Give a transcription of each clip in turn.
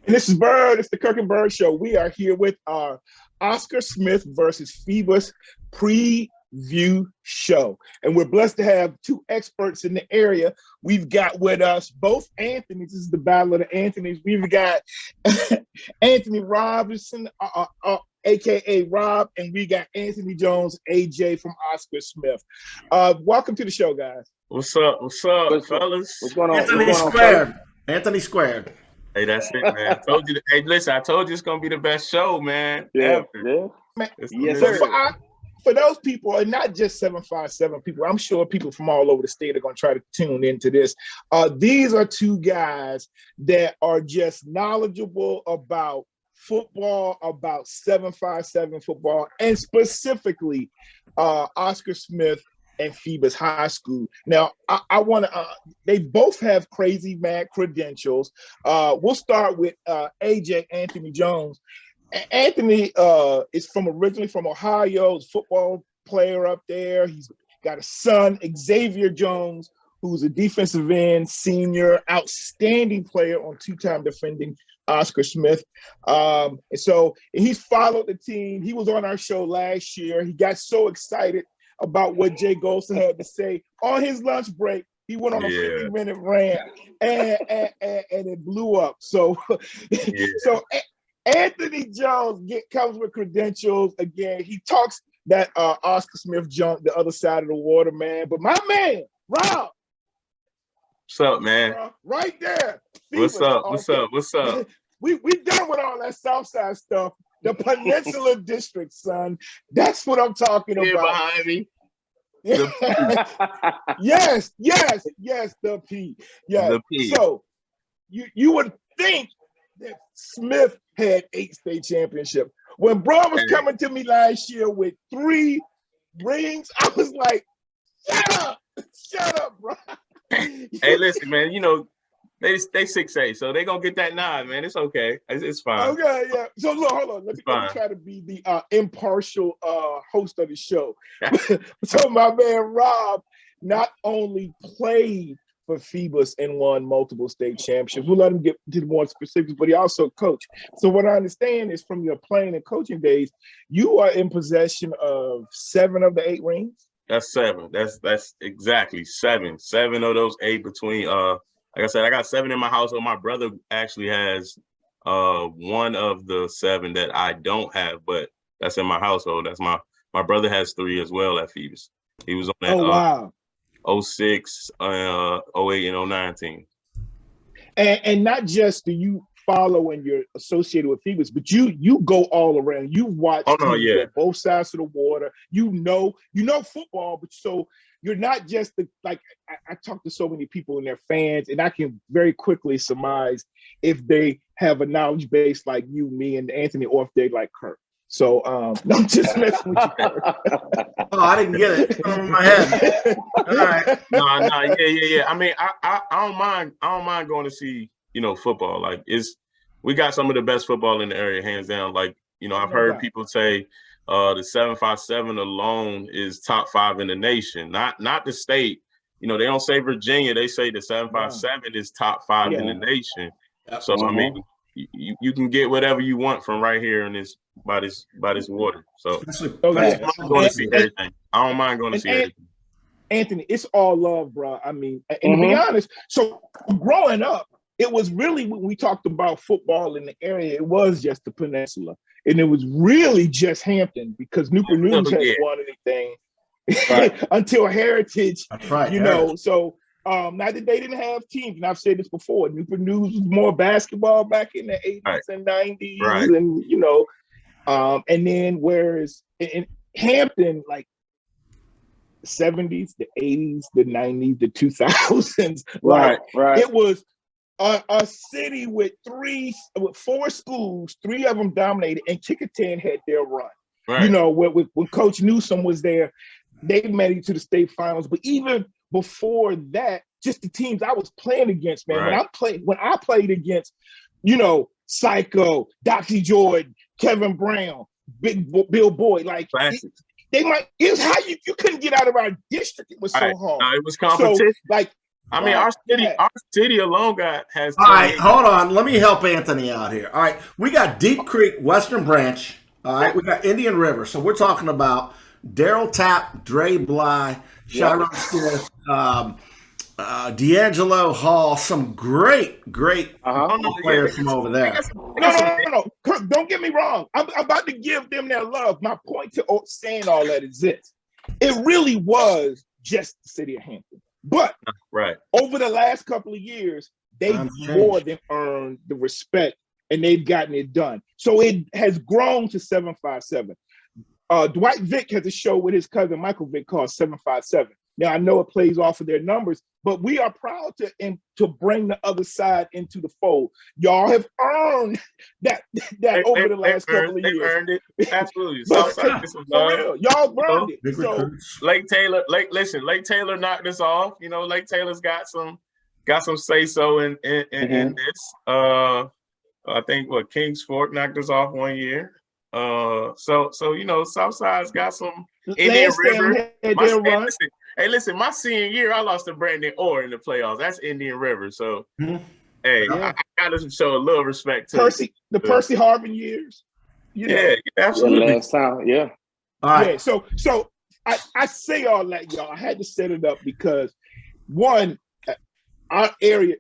And this is Byrd. It's the Kirk Byrd Show. We are here with our Oscar Smith versus Phoebus preview show. And we're blessed to have two experts in the area. We've got with us both Anthonys. This is the Battle of the Anthonys. We've got Anthony Robinson, a.k.a. Rob, and we got Anthony Jones, AJ from Oscar Smith. Welcome to the show, guys. What's up, fellas? What's going on? Anthony Squared. Anthony Squared. Hey, that's it, man. I told you. Hey, listen, I told you it's gonna be the best show, man. Yeah. Man, Yes, so sir. for those people, and not just 757 people, I'm sure people from all over the state are going to try to tune into this. These are two guys that are just knowledgeable about football, about 757 football, and specifically Oscar Smith and Phoebus High School. Now, I want to, they both have crazy mad credentials. We'll start with AJ, Anthony Jones. Anthony is originally from Ohio, is a football player up there. He's got a son, Xavier Jones, who's a defensive end, senior, outstanding player on two-time defending Oscar Smith. And so he's followed the team. He was on our show last year. He got so excited about what Jay Golson had to say on his lunch break. He went on a 50-minute rant and it blew up. So, so Anthony Jones comes with credentials. Again, he talks that Oscar Smith jumped the other side of the water, man. But my man, Rob. What's up, man? Right there. What's up? What's up? We done with all that Southside stuff. The Peninsula District, son. That's what I'm talking about. Behind me. yes, the P. Yeah. The P. So you would think that Smith had 8 state championships. When bro was coming to me last year with 3 rings, I was like, shut up, bro. Hey, listen, man, you know, they 6'8", so they gonna get that nod, man. It's okay. It's fine. Okay, yeah. So look, hold on. Let me try to be the impartial host of the show. So my man Rob not only played for Phoebus and won multiple state championships. We'll let him get to more specifics, but he also coached. So what I understand is from your playing and coaching days, you are in possession of 7 of the 8 rings. That's 7. That's exactly 7. 7 of those 8 between like I said, I got 7 in my household. My brother actually has 1 of the 7 that I don't have, but that's in my household. That's my brother has 3 as well at Phoebus. He was on that 06, 08, and 09 team. And not just do you follow and you're associated with Phoebus, but you go all around. You watch both sides of the water. You know football, but so you're not just I talk to so many people and their fans, and I can very quickly surmise if they have a knowledge base like you, me, and Anthony, or if they like Kirk. So I'm just messing with you, Kirk. Oh, I didn't get it. It's over my head. All right. No, yeah. I mean, I don't mind going to see, football. Like we got some of the best football in the area, hands down. Like, I've heard people say the 757 alone is top 5 in the nation, not the state. They don't say Virginia. They say the 757 is top 5 in the nation. So I mean, you can get whatever you want from right here in this by this water. So I'm going to see everything. I don't mind going to see everything. Anthony, it's all love, bro. I mean, and to be honest, so growing up, it was really when we talked about football in the area, it was just the Peninsula. And it was really just Hampton because Newport News hadn't won anything until Heritage, So not that they didn't have teams, and I've said this before, Newport News was more basketball back in the 80s and 90s, and and then whereas in Hampton, like 70s, the 80s, the 90s, the 2000s, it was a city with 4 schools, 3 of them dominated, and Kickinton had their run. Right. When Coach Newsom was there, they made it to the state finals. But even before that, just the teams I was playing against, man. Right. When I played against, Psycho, Doxy Jordan, Kevin Brown, Bill Boyd, like it was how you couldn't get out of our district. It was so hard. It was competition. So, I mean, our city alone has. All right, hold on. Let me help Anthony out here. All right, we got Deep Creek, Western Branch. All right, we got Indian River. So we're talking about Daryl Tapp, Dre Bly, Sharon Smith, D'Angelo Hall. Some great players from over there. No. Kirk, don't get me wrong. I'm about to give them their love. My point to saying all that is this. It really was just the city of Hampton. But over the last couple of years, they've more than earned the respect and they've gotten it done. So it has grown to 757. Dwight Vick has a show with his cousin Michael Vick called 757. Now I know it plays off of their numbers, but we are proud to bring the other side into the fold. Y'all have earned that over the last couple of years. They earned it. Absolutely. Y'all earned it. So Lake Taylor knocked us off. You know, Lake Taylor's got some say so in this. I think Kings Fork knocked us off one year. So you know, Southside's got some Indian River. Listen, my senior year, I lost to Brandon Orr in the playoffs. That's Indian River. So, I got to show a little respect to Percy Harvin years. Yeah, absolutely. Last time, yeah. All right. Yeah, so I say all that, y'all. I had to set it up because one, our area.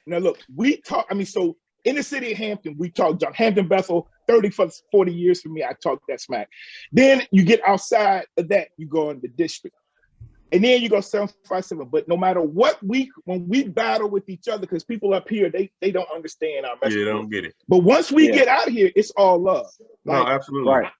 Now look, we talk. I mean, so in the city of Hampton, we talk John Hampton Bethel. 30 for 40 years for me, I talk that smack. Then you get outside of that, you go in the district. And then you go 757. But no matter what when we battle with each other, because people up here, they don't understand our message. Yeah, they don't get it. But once we get out of here, it's all love. No, absolutely. Right.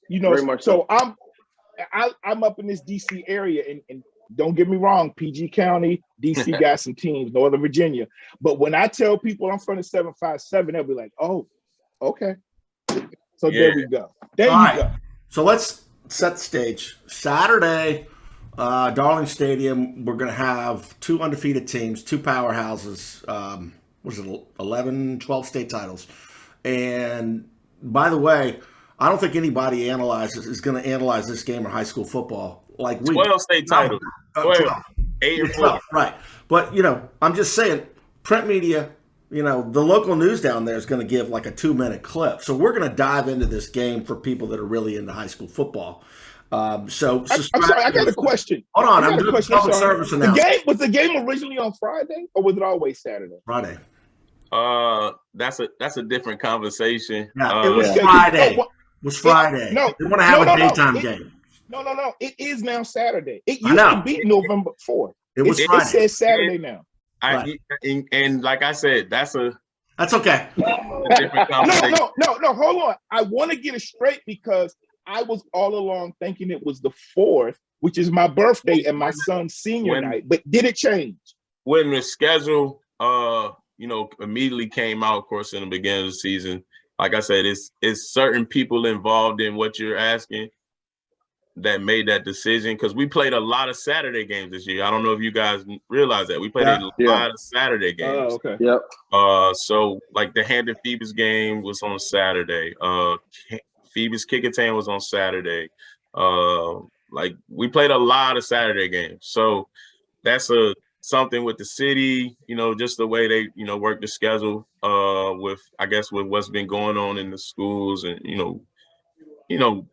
You know, very much so I'm up in this DC area, and don't get me wrong, PG County, DC got some teams, Northern Virginia. But when I tell people I'm from the 757, they'll be like, oh, okay. So there we go. There you go. So let's set the stage. Saturday, Darling Stadium, we're going to have two undefeated teams, two powerhouses, 11, 12 state titles. And by the way, I don't think anybody is going to analyze this game or high school football like we 12 state titles. 12. 8 and 4. Right. But, you know, I'm just saying, print media, you know, the local news down there is going to give like a 2-minute clip. So we're going to dive into this game for people that are really into high school football. I'm sorry, I got a question. Hold on, I'm doing public service announcement. Was the game originally on Friday, or was it always Saturday? Friday. That's a different conversation. Yeah, it was Friday. It was Friday. They want to have a daytime game. No. It is now Saturday. It used to be November 4th. It was Friday. It says Saturday now. And like I said, that's okay. A different conversation. No. Hold on. I want to get it straight because I was all along thinking it was the 4th, which is my birthday and my son's senior night. But did it change? When the schedule, immediately came out, of course, in the beginning of the season, like I said, it's certain people involved in what you're asking that made that decision, because we played a lot of Saturday games this year. I don't know if you guys realize that. We played a lot of Saturday games. Oh, okay. Yep. So like the Hampton Phoebus game was on Saturday. Phoebus Kickingham was on Saturday. Like we played a lot of Saturday games. So that's something with the city, just the way they, work the schedule with what's been going on in the schools and,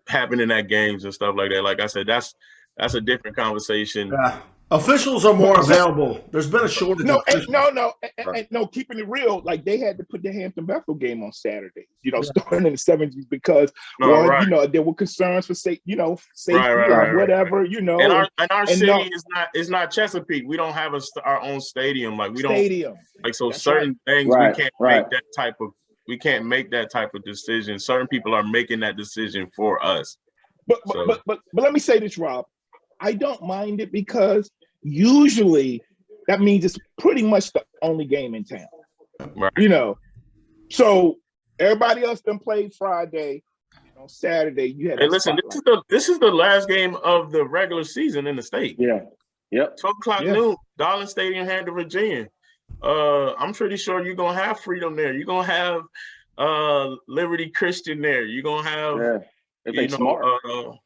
happening at games and stuff like that. Like I said, that's a different conversation. Officials are more available. There's been a shortage. No, keeping it real, like they had to put the Hampton Bethel game on Saturdays, starting in the 70s because there were concerns for safety, whatever, And our city is not Chesapeake. We don't have our own stadium. Like we don't like so That's certain things right. we can't make that type of decision. Certain people are making that decision for us. But let me say this, Rob. I don't mind it because usually that means it's pretty much the only game in town. Right. So everybody else done played Friday. On Saturday, you had. Hey, listen, this is the last game of the regular season in the state. Yeah. Yep. 12 o'clock noon, Darling Stadium, Hampton, Virginia. I'm pretty sure you're gonna have Freedom there. You're gonna have Liberty Christian there. You're gonna have If they smart.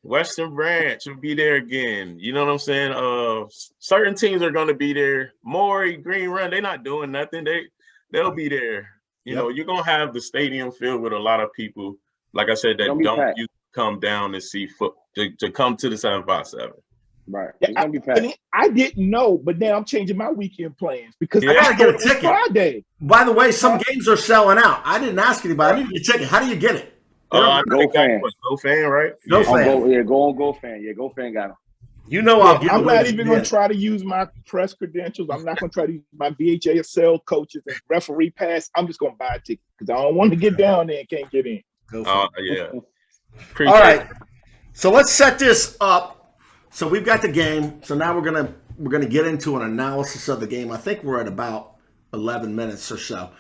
Western Branch will be there again. You know what I'm saying? Certain teams are going to be there. Maury, Green Run, they're not doing nothing. They'll be there. You know, you're going to have the stadium filled with a lot of people, like I said, that don't you come down to see to come to the 757. Right. Yeah, I didn't know, but now I'm changing my weekend plans because I gotta get a ticket Friday. By the way, some games are selling out. I didn't ask anybody. I need a ticket. How do you get it? GoFan. GoFan, right? GoFan. Go on GoFan. Yeah, GoFan got them. You know, I'm not even going to try to use my press credentials. I'm not going to try to use my VHSL coaches and referee pass. I'm just going to buy a ticket because I don't want to get down there and can't get in. Yeah. All right. So let's set this up. So we've got the game. So now we're gonna get into an analysis of the game. I think we're at about 11 minutes or so.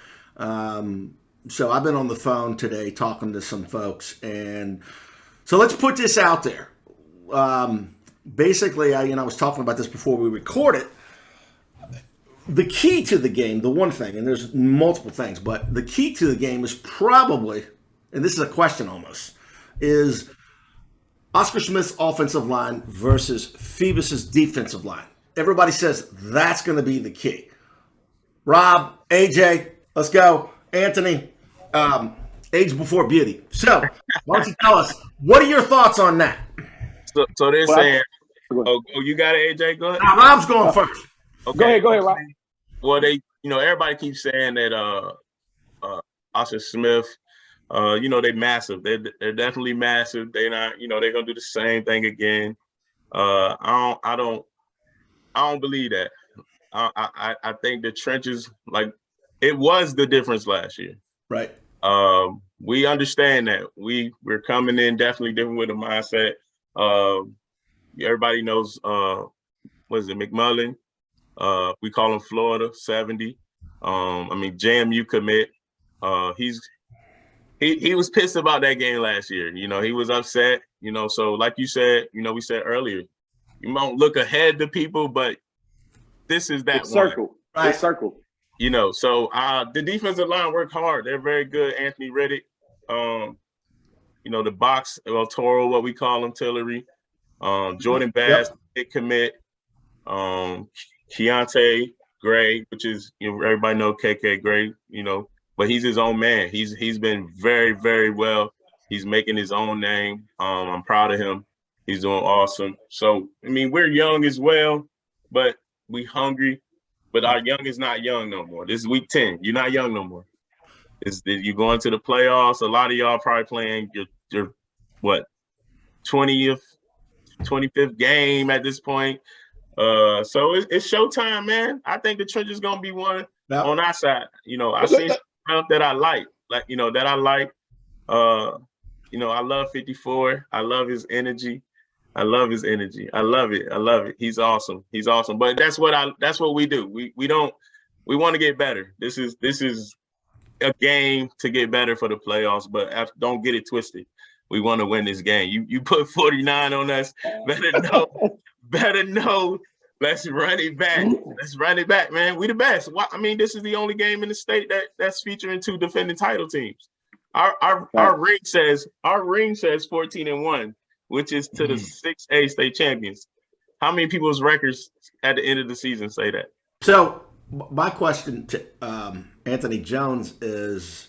So I've been on the phone today talking to some folks, and so let's put this out there. Basically, I was talking about this before we recorded. The key to the game, the one thing, and there's multiple things, but the key to the game is probably, and this is a question almost, is Oscar Smith's offensive line versus Phoebus's defensive line. Everybody says that's going to be the key. Rob, AJ, let's go. Anthony, age before beauty. So why don't you tell us, what are your thoughts on that? So they're saying, you got it, AJ? Go ahead. Now, Rob's going first. Okay. Go ahead, Rob. Well, everybody keeps saying that Oscar Smith, they massive. They're definitely massive. They're not, they're gonna do the same thing again. I don't believe that. I think the trenches, like, it was the difference last year. Right. We understand that. We're coming in definitely different with a mindset. Everybody knows what is it, McMullen? We call him Florida 70. JMU commit. He was pissed about that game last year. He was upset. So like you said, we said earlier, you won't look ahead to people, but this is that circle. Right. It's circle. So the defensive line worked hard. They're very good. Anthony Riddick, the box, Toro, what we call him, Tillery, Jordan Bass, big commit, Keontae Gray, which is, everybody know KK Gray, but he's his own man. He's been very, very well. He's making his own name. I'm proud of him. He's doing awesome. So, we're young as well, but we hungry. But our young is not young no more. This is week 10. You're not young no more. You're going to the playoffs. A lot of y'all probably playing your 20th, 25th game at this point. So it's showtime, man. I think the trench is gonna be one on our side. I see stuff that I like. I love 54. I love his energy. I love it. He's awesome. But that's what we do. We want to get better. This is a game to get better for the playoffs, but don't get it twisted. We want to win this game. You put 49 on us, better know. Let's run it back. Man. We the best. This is the only game in the state that's featuring 2 defending title teams. Our ring says 14-1, which is to the 6A state champions. How many people's records at the end of the season say that? So my question to Anthony Jones is,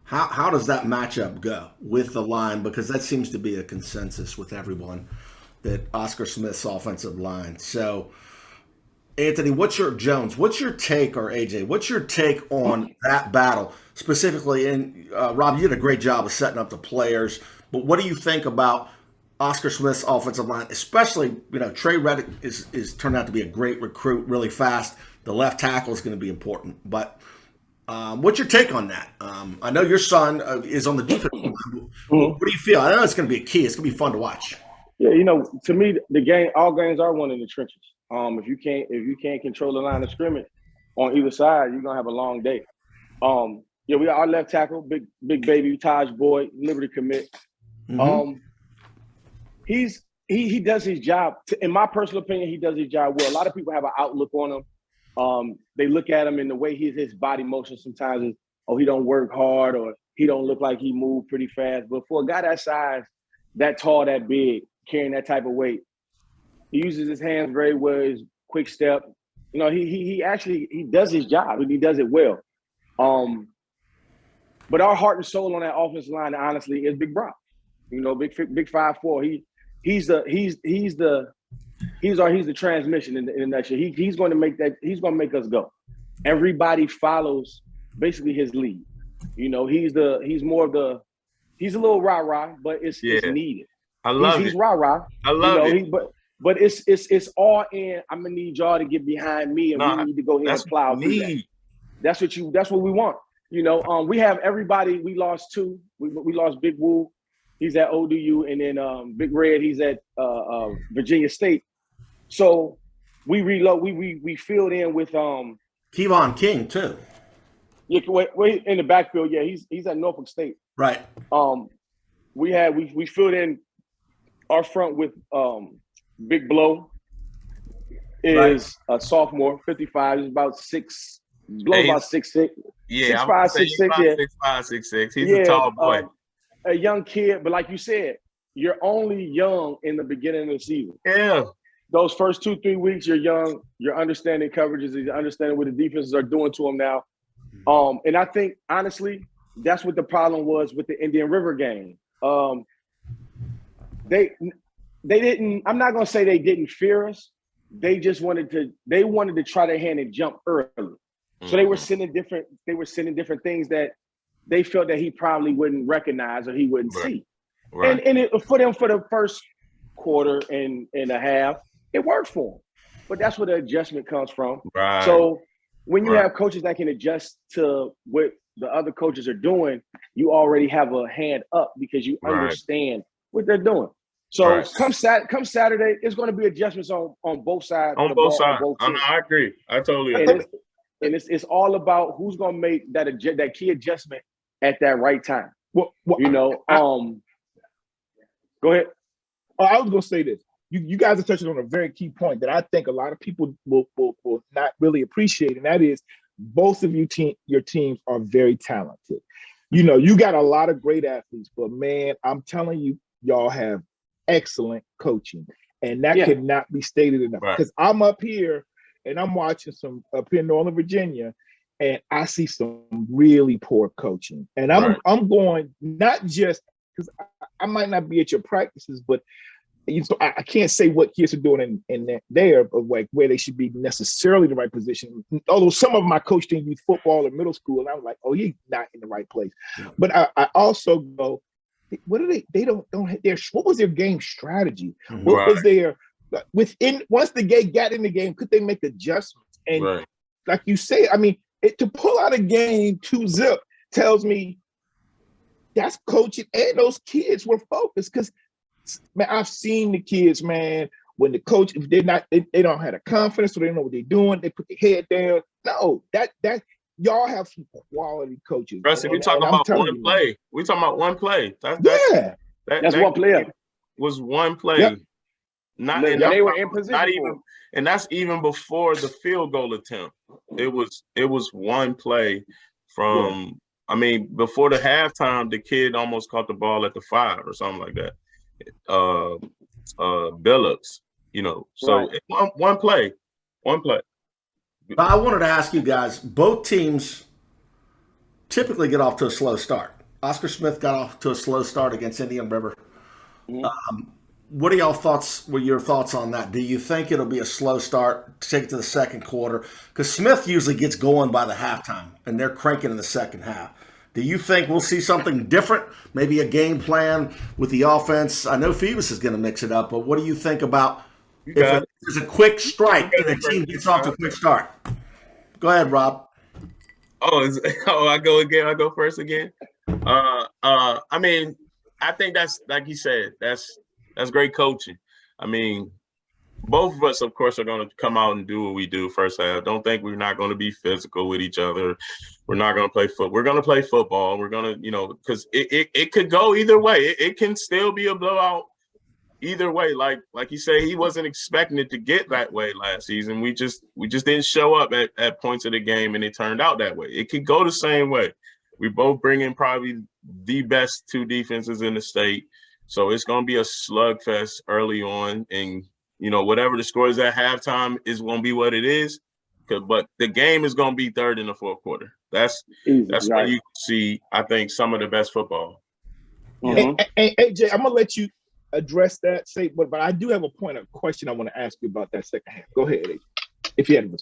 how does that matchup go with the line? Because that seems to be a consensus with everyone, that Oscar Smith's offensive line. So, Anthony, what's your take, or AJ, what's your take on that battle specifically? And Rob, you did a great job of setting up the players, but what do you think about Oscar Smith's offensive line, especially, Trey Reddick is turned out to be a great recruit, really fast. The left tackle is going to be important, but what's your take on that? I know your son is on the defense line. What do you feel? I know it's going to be a key. It's going to be fun to watch. Yeah, to me, all games are won in the trenches. If you can't control the line of scrimmage on either side, you're gonna have a long day. We got our left tackle, big baby Taj Boyd, Liberty commit. Mm-hmm. He does his job. In my personal opinion, he does his job well. A lot of people have an outlook on him. They look at him in the way his body motion sometimes is, he don't work hard, or he don't look like he move pretty fast. But for a guy that size, that tall, that big, carrying that type of weight. He uses his hands very well. His quick step. You know, he actually does his job and he does it well. But our heart and soul on that offensive line, honestly, is Big Brock. You know, big 5'4". He's the transmission in the nutshell. He's going to make that. He's going to make us go. Everybody follows basically his lead. You know, he's a little rah-rah, but it's needed. I love it. He's rah-rah. I love it. But it's all in. I'm gonna need y'all to get behind me, and we need to go ahead and plow through that. That's what we want. You know, we have everybody. We lost 2. We lost Big Woo. He's at ODU, and then Big Red. He's at Virginia State. So we reload. We filled in with Kevon King too. Yeah, wait in the backfield. Yeah, he's at Norfolk State. Right. We filled in our front with Big Blow is a sophomore, 55. He's about 6. Blow about 6'6". Yeah, 6'5", 6'6". Yeah, 6'5", 6'6". He's a tall boy. A young kid, but like you said, you're only young in the beginning of the season. Yeah. Those first 2-3 weeks, you're young. You're understanding coverages. You're understanding what the defenses are doing to them now. And I think, honestly, that's what the problem was with the Indian River game. They didn't – I'm not going to say they didn't fear us. They just wanted to try their hand and jump early. So they were sending different things that they felt that he probably wouldn't recognize or he wouldn't see. Right. And for them, for the first quarter and a half, it worked for them. But that's where the adjustment comes from. Right. So when you have coaches that can adjust to what the other coaches are doing, you already have a hand up because you understand what they're doing. So come Saturday, it's going to be adjustments on both sides. On both sides. I agree. I totally agree. And it's all about who's going to make that key adjustment at that right time. Well, you know, go ahead. I was going to say this. You guys are touching on a very key point that I think a lot of people will not really appreciate, and that is both of your teams are very talented. You know, you got a lot of great athletes, but man, I'm telling you, y'all have excellent coaching, and that could not be stated enough. Because I'm up here and I'm watching some up here in Northern Virginia, and I see some really poor coaching. And I'm going not just because I might not be at your practices, but I can't say what kids are doing in there, but like where they should be necessarily the right position. Although some of them I coached in youth football in middle school, and I was like, oh, he's not in the right place. Yeah. But I also go, what are they don't what was their game strategy? What was their once the game got in the game, could they make adjustments? And like you say, I mean, to pull out a game 2-0 tells me that's coaching, and those kids were focused. Because man, I've seen the kids, man, when the coach, if they don't have the confidence, so they don't know what they're doing, they put their head down. No, that y'all have some quality coaches. Rusty, we're talking about one play. We're talking about one play. That's one player. Was one play. Yep. They were in position. Not even, and that's even before the field goal attempt. It was one play from. I mean, before the halftime, the kid almost caught the ball at the 5 or something like that. Billups, you know. So one play. But I wanted to ask you guys, both teams typically get off to a slow start. Oscar Smith got off to a slow start against Indian River. Mm-hmm. What are your thoughts on that? Do you think it'll be a slow start to take it to the second quarter? Because Smith usually gets going by the halftime, and they're cranking in the second half. Do you think we'll see something different? Maybe a game plan with the offense? I know Phoebus is going to mix it up, but what do you think about if there's a quick strike and the team gets off to a quick start? Go ahead, Rob. I go again. I go first again. I mean, I think that's, like you said, that's great coaching. I mean, both of us, of course, are going to come out and do what we do first half. Don't think we're not going to be physical with each other. We're not going to play football. We're going to play football. We're going to, you know, because it could go either way. It can still be a blowout either way. Like you say, he wasn't expecting it to get that way last season. We just didn't show up at points of the game, and it turned out that way. It could go the same way. We both bring in probably the best 2 defenses in the state. So it's going to be a slugfest early on. And, whatever the score is at halftime is going to be what it is. But the game is going to be third and the fourth quarter. That's where you see, I think, some of the best football. Mm-hmm. Hey, AJ, I'm going to let you address that, but I do have a point of question I want to ask you about that second half. Go ahead, AJ, if you had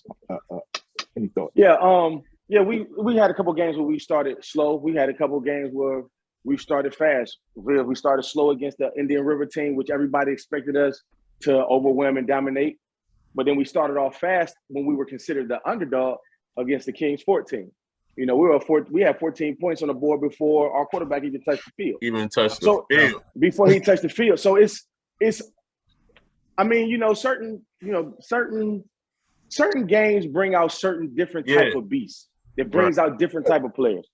any thoughts. Yeah, we had a couple games where we started slow. We had a couple games where we started fast. We started slow against the Indian River team, which everybody expected us to overwhelm and dominate. But then we started off fast when we were considered the underdog against the Kings 14. We had 14 points on the board before our quarterback even touched the field. Before he touched the field. So certain games bring out certain different type of beasts. It brings out different type of players.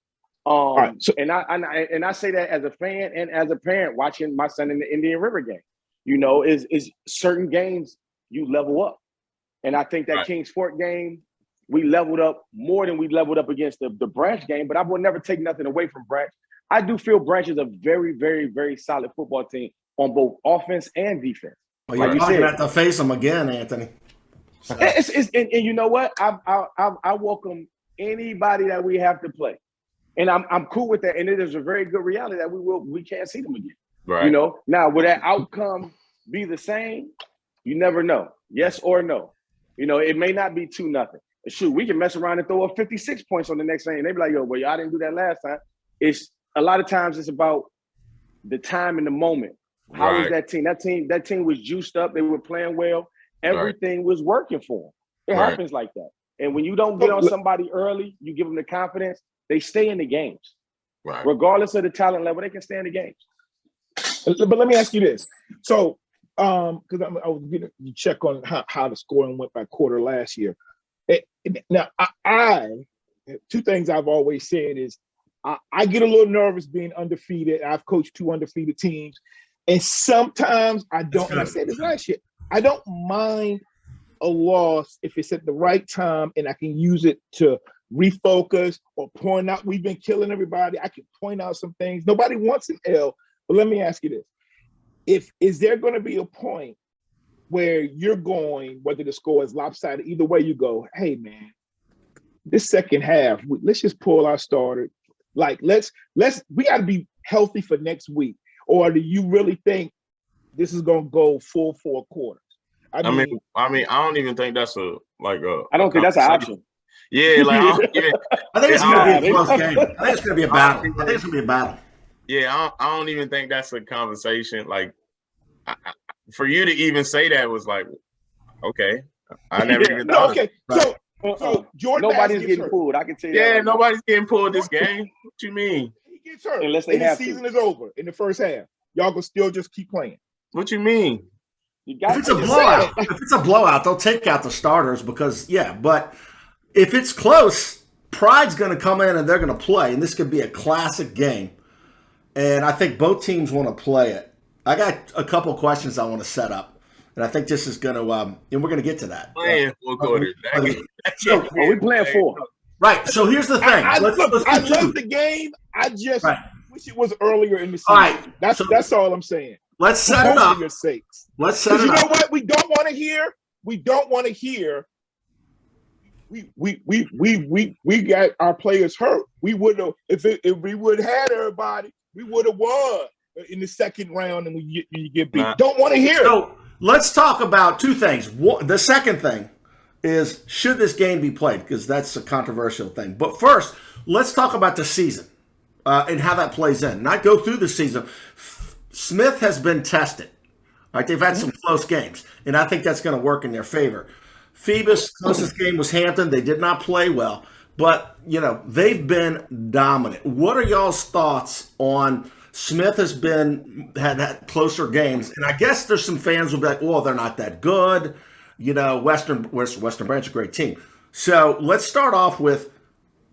And I say that as a fan and as a parent watching my son in the Indian River game. Is certain games you level up. And I think that Kings Fort game, we leveled up more than we leveled up against the Branch game, but I will never take nothing away from Branch. I do feel Branch is a very, very, very solid football team on both offense and defense. Well, you're probably going to have to face them again, Anthony. And you know what? I welcome anybody that we have to play. And I'm cool with that. And it is a very good reality that we can't see them again. Right. Now, will that outcome be the same? You never know. Yes or no. It may not be 2-0. Shoot, we can mess around and throw up 56 points on the next game. They be like, yo, well, y'all didn't do that last time. It's a lot of times it's about the time and the moment. How was that team? That team was juiced up. They were playing well. Everything was working for them. It happens like that. And when you don't get on somebody early, you give them the confidence, they stay in the games. Right. Regardless of the talent level, they can stay in the games. But let me ask you this. So, because I was going to check on how the scoring went by quarter last year. Now, two things I've always said is I get a little nervous being undefeated. I've coached 2 undefeated teams. And sometimes I don't, and I said this last year, I don't mind a loss if it's at the right time and I can use it to refocus or point out we've been killing everybody. I can point out some things. Nobody wants an L. But let me ask you this. Is there going to be a point where you're going, whether the score is lopsided, either way you go, hey, man, this second half, let's just pull our starter. Like, we got to be healthy for next week. Or do you really think this is going to go full 4 quarters? I mean, I don't even think that's I don't think that's an option. Yeah, I think it's going to be a close game. I think it's going to be a battle. I think it's going to be a battle. Yeah, I don't even think that's a conversation. Like, for you to even say that was like, okay, I never even thought. Okay, so Jordan, nobody's getting pulled. I can tell you. Yeah, nobody's getting pulled this game. What you mean? He gets hurt. Unless they have the season is over in the first half. Y'all gonna still just keep playing. What you mean? If it's a blowout, they'll take out the starters because but if it's close, pride's going to come in and they're going to play, and this could be a classic game. And I think both teams want to play it. I got a couple questions I want to set up, and I think this is going to and we're going to get to that. Playing 4 quarters. We playing 4. Right. So here's the thing. I love the game. I just wish it was earlier in the season. All right. That's all I'm saying. Let's set it up. For your sakes. Let's set it up. You know what? We don't want to hear. We got our players hurt. We would have if we would have had everybody. We would have won in the second round, and you get beat. Don't want to hear it. So let's talk about 2 things. The second thing is, should this game be played? Because that's a controversial thing. But first, let's talk about the season and how that plays in. Not go through the season. Smith has been tested. Right? They've had some close games, and I think that's going to work in their favor. Phoebus, closest game was Hampton. They did not play well. But, they've been dominant. What are y'all's thoughts on Smith had closer games? And I guess there's some fans who will be like, well, they're not that good. Western Branch, a great team. So let's start off with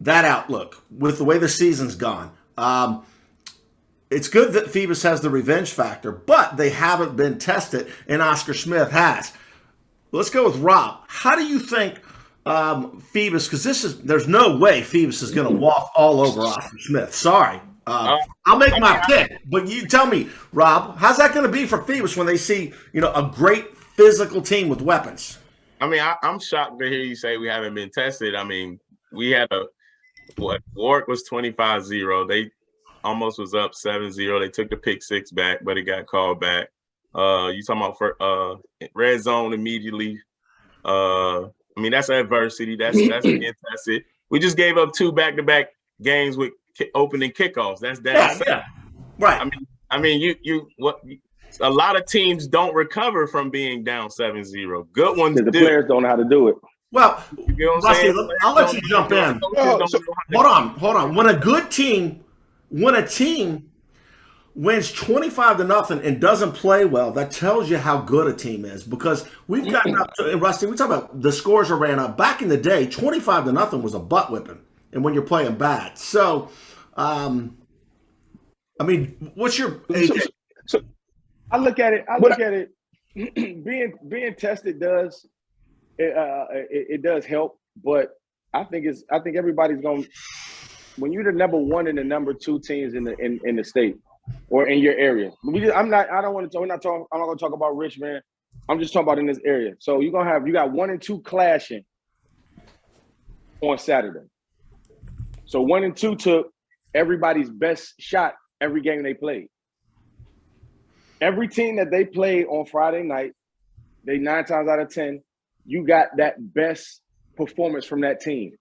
that outlook, with the way the season's gone. It's good that Phoebus has the revenge factor, but they haven't been tested, and Oscar Smith has. Let's go with Rob. How do you think Phoebus, because there's no way Phoebus is going to walk all over Oscar Smith. Sorry. I'll make my pick, but you tell me, Rob, how's that going to be for Phoebus when they see, a great physical team with weapons? I mean, I'm shocked to hear you say we haven't been tested. I mean, we had Warwick was 25-0. They almost was up 7-0. They took the pick six back, but it got called back. You talking about for red zone immediately. I mean, that's adversity. That's being tested. We just gave up 2 back-to-back games with opening kickoffs. That's that. Yeah. Right. I mean, a lot of teams don't recover from being down 7-0. Good ones do. The players don't know how to do it. Well, you know what I'm Rusty, saying? I'll let you jump in. Hold on. When a team wins 25-0 and doesn't play well, that tells you how good a team is, because we've gotten up to, and Rusty, we talk about the scores are ran up. Back in the day, 25-0 was a butt whipping, and when you're playing bad. So, I mean, what's your so I look at it. Being tested does it does help, but I think everybody's going. When you're the number 1 and the number 2 teams in the state or in your area, I'm not going to talk about Richmond. I'm just talking about in this area. So you got 1 and 2 clashing on Saturday. So 1 and 2 took everybody's best shot every game they played. Every team that they played on Friday night, they 9 times out of 10, you got that best performance from that team.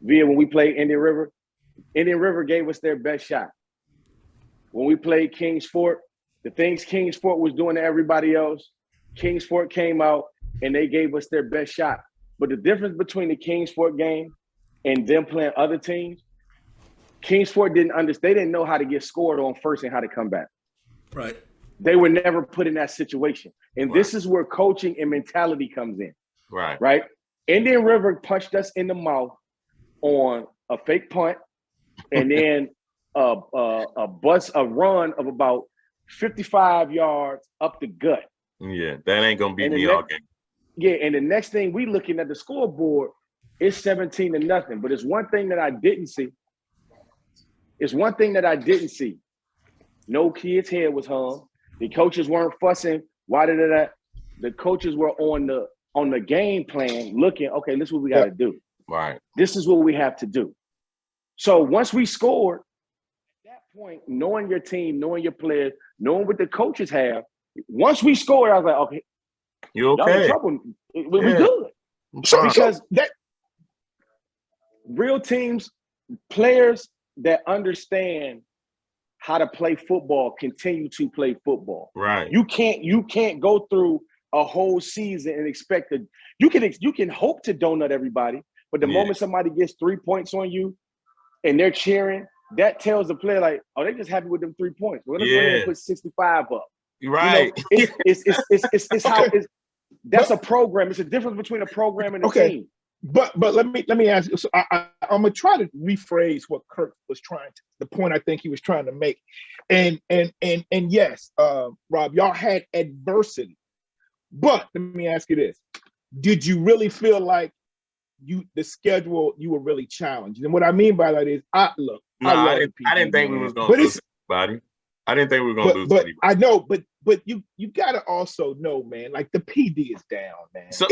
When we played Indian River gave us their best shot. When we played Kingsport, the things Kingsport was doing to everybody else, Kingsport came out and they gave us their best shot. But the difference between the Kingsport game and them playing other teams, Kingsport didn't understand. They didn't know how to get scored on first and how to come back. Right. They were never put in that situation. And this is where coaching and mentality comes in. Right. Right? Indian River punched us in the mouth on a fake punt and then a run of about 55 yards up the gut. Yeah, that ain't going to beat me all game. Yeah, and the next thing we looking at the scoreboard, it's 17-0. But it's one thing that I didn't see. No kid's head was hung. The coaches weren't fussing. Why did that? The coaches were on the game plan looking, okay, this is what we got to do. Right. This is what we have to do. So once we scored, at that point, knowing your team, knowing your players, knowing what the coaches have, once we scored, I was like, okay, you okay? Y'all in trouble. We good. So because that real teams, players that understand how to play football continue to play football. Right. You can't go through a whole season and expect that you can hope to donut everybody, but the moment somebody gets 3 points on you and they're cheering, that tells the player like, oh, they're just happy with them 3 points. We're gonna go ahead and put 65 up. Right. It's how that's a program. It's a difference between a program and a team. But let me ask you. So I'm gonna try to rephrase what Kirk was the point I think he was trying to make. And yes, Rob, y'all had adversity. But let me ask you this: did you really feel like the schedule you were really challenged? And what I mean by that is, I didn't think we was going to lose anybody. I didn't think we were going to lose anybody. I know, but you got to also know, man, like the PD is down, man. So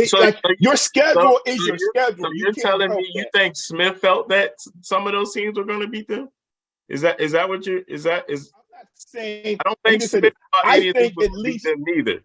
your schedule is your schedule. So you're telling me you think Smith felt that some of those teams were going to beat them? Is that what you're? I'm not saying. I don't think Smith. I think at least them neither.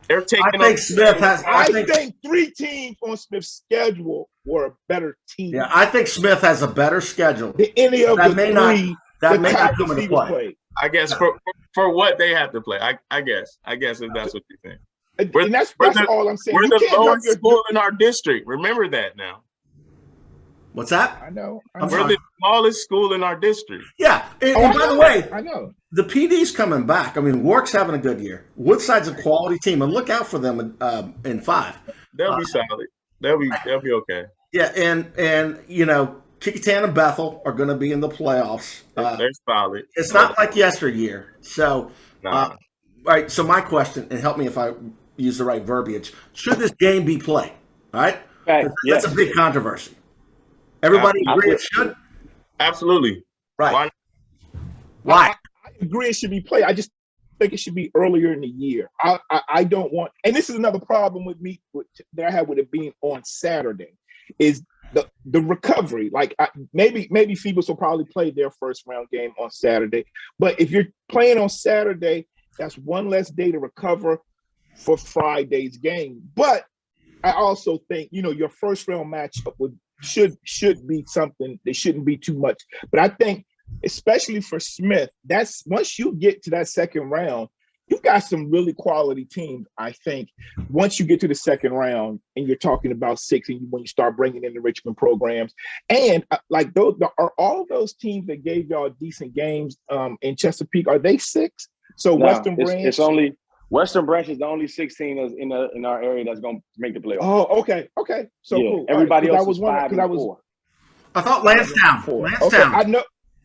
They're taking. I think Smith has. I think 3 teams on Smith's schedule were a better team. Yeah, I think Smith has a better schedule than any of the 3 that may not come into play. I guess for what they have to play. I guess if that's what you think. And that's all I'm saying. We're the lowest school in our district. Remember that now. What's that? I know. We're the smallest school in our district. Yeah. And by the way, I know. The PD's coming back. I mean, Warwick's having a good year. Woodside's a quality team, and look out for them in 5. They'll be solid. They'll be okay. Yeah, and Kickingham and Bethel are going to be in the playoffs. They're solid. It's not like yesteryear. So, nah. All right. So my question, and help me if I use the right verbiage: should this game be played? All right. That's a big controversy. Everybody agree it should? Absolutely. Right. Why? I agree it should be played. I just think it should be earlier in the year. I don't want, and this is another problem with me that I have with it being on Saturday, is the recovery. Like maybe Phoebus will probably play their first round game on Saturday, but if you're playing on Saturday, that's one less day to recover for Friday's game. But I also think, your first round matchup should be something that shouldn't be too much. But I think, especially for Smith, that's once you get to that second round, you've got some really quality teams. I think once you get to the second round and you're talking about 6, and when you start bringing in the Richmond programs, and like those are all those teams that gave y'all decent games in Chesapeake, are they 6? So no, Western Branch, it's only Western Branch is the only 16 that's in our area that's going to make the playoffs. Oh, okay. So yeah, cool. Everybody else was 5 and 4. I thought Lansdowne. Okay, I know.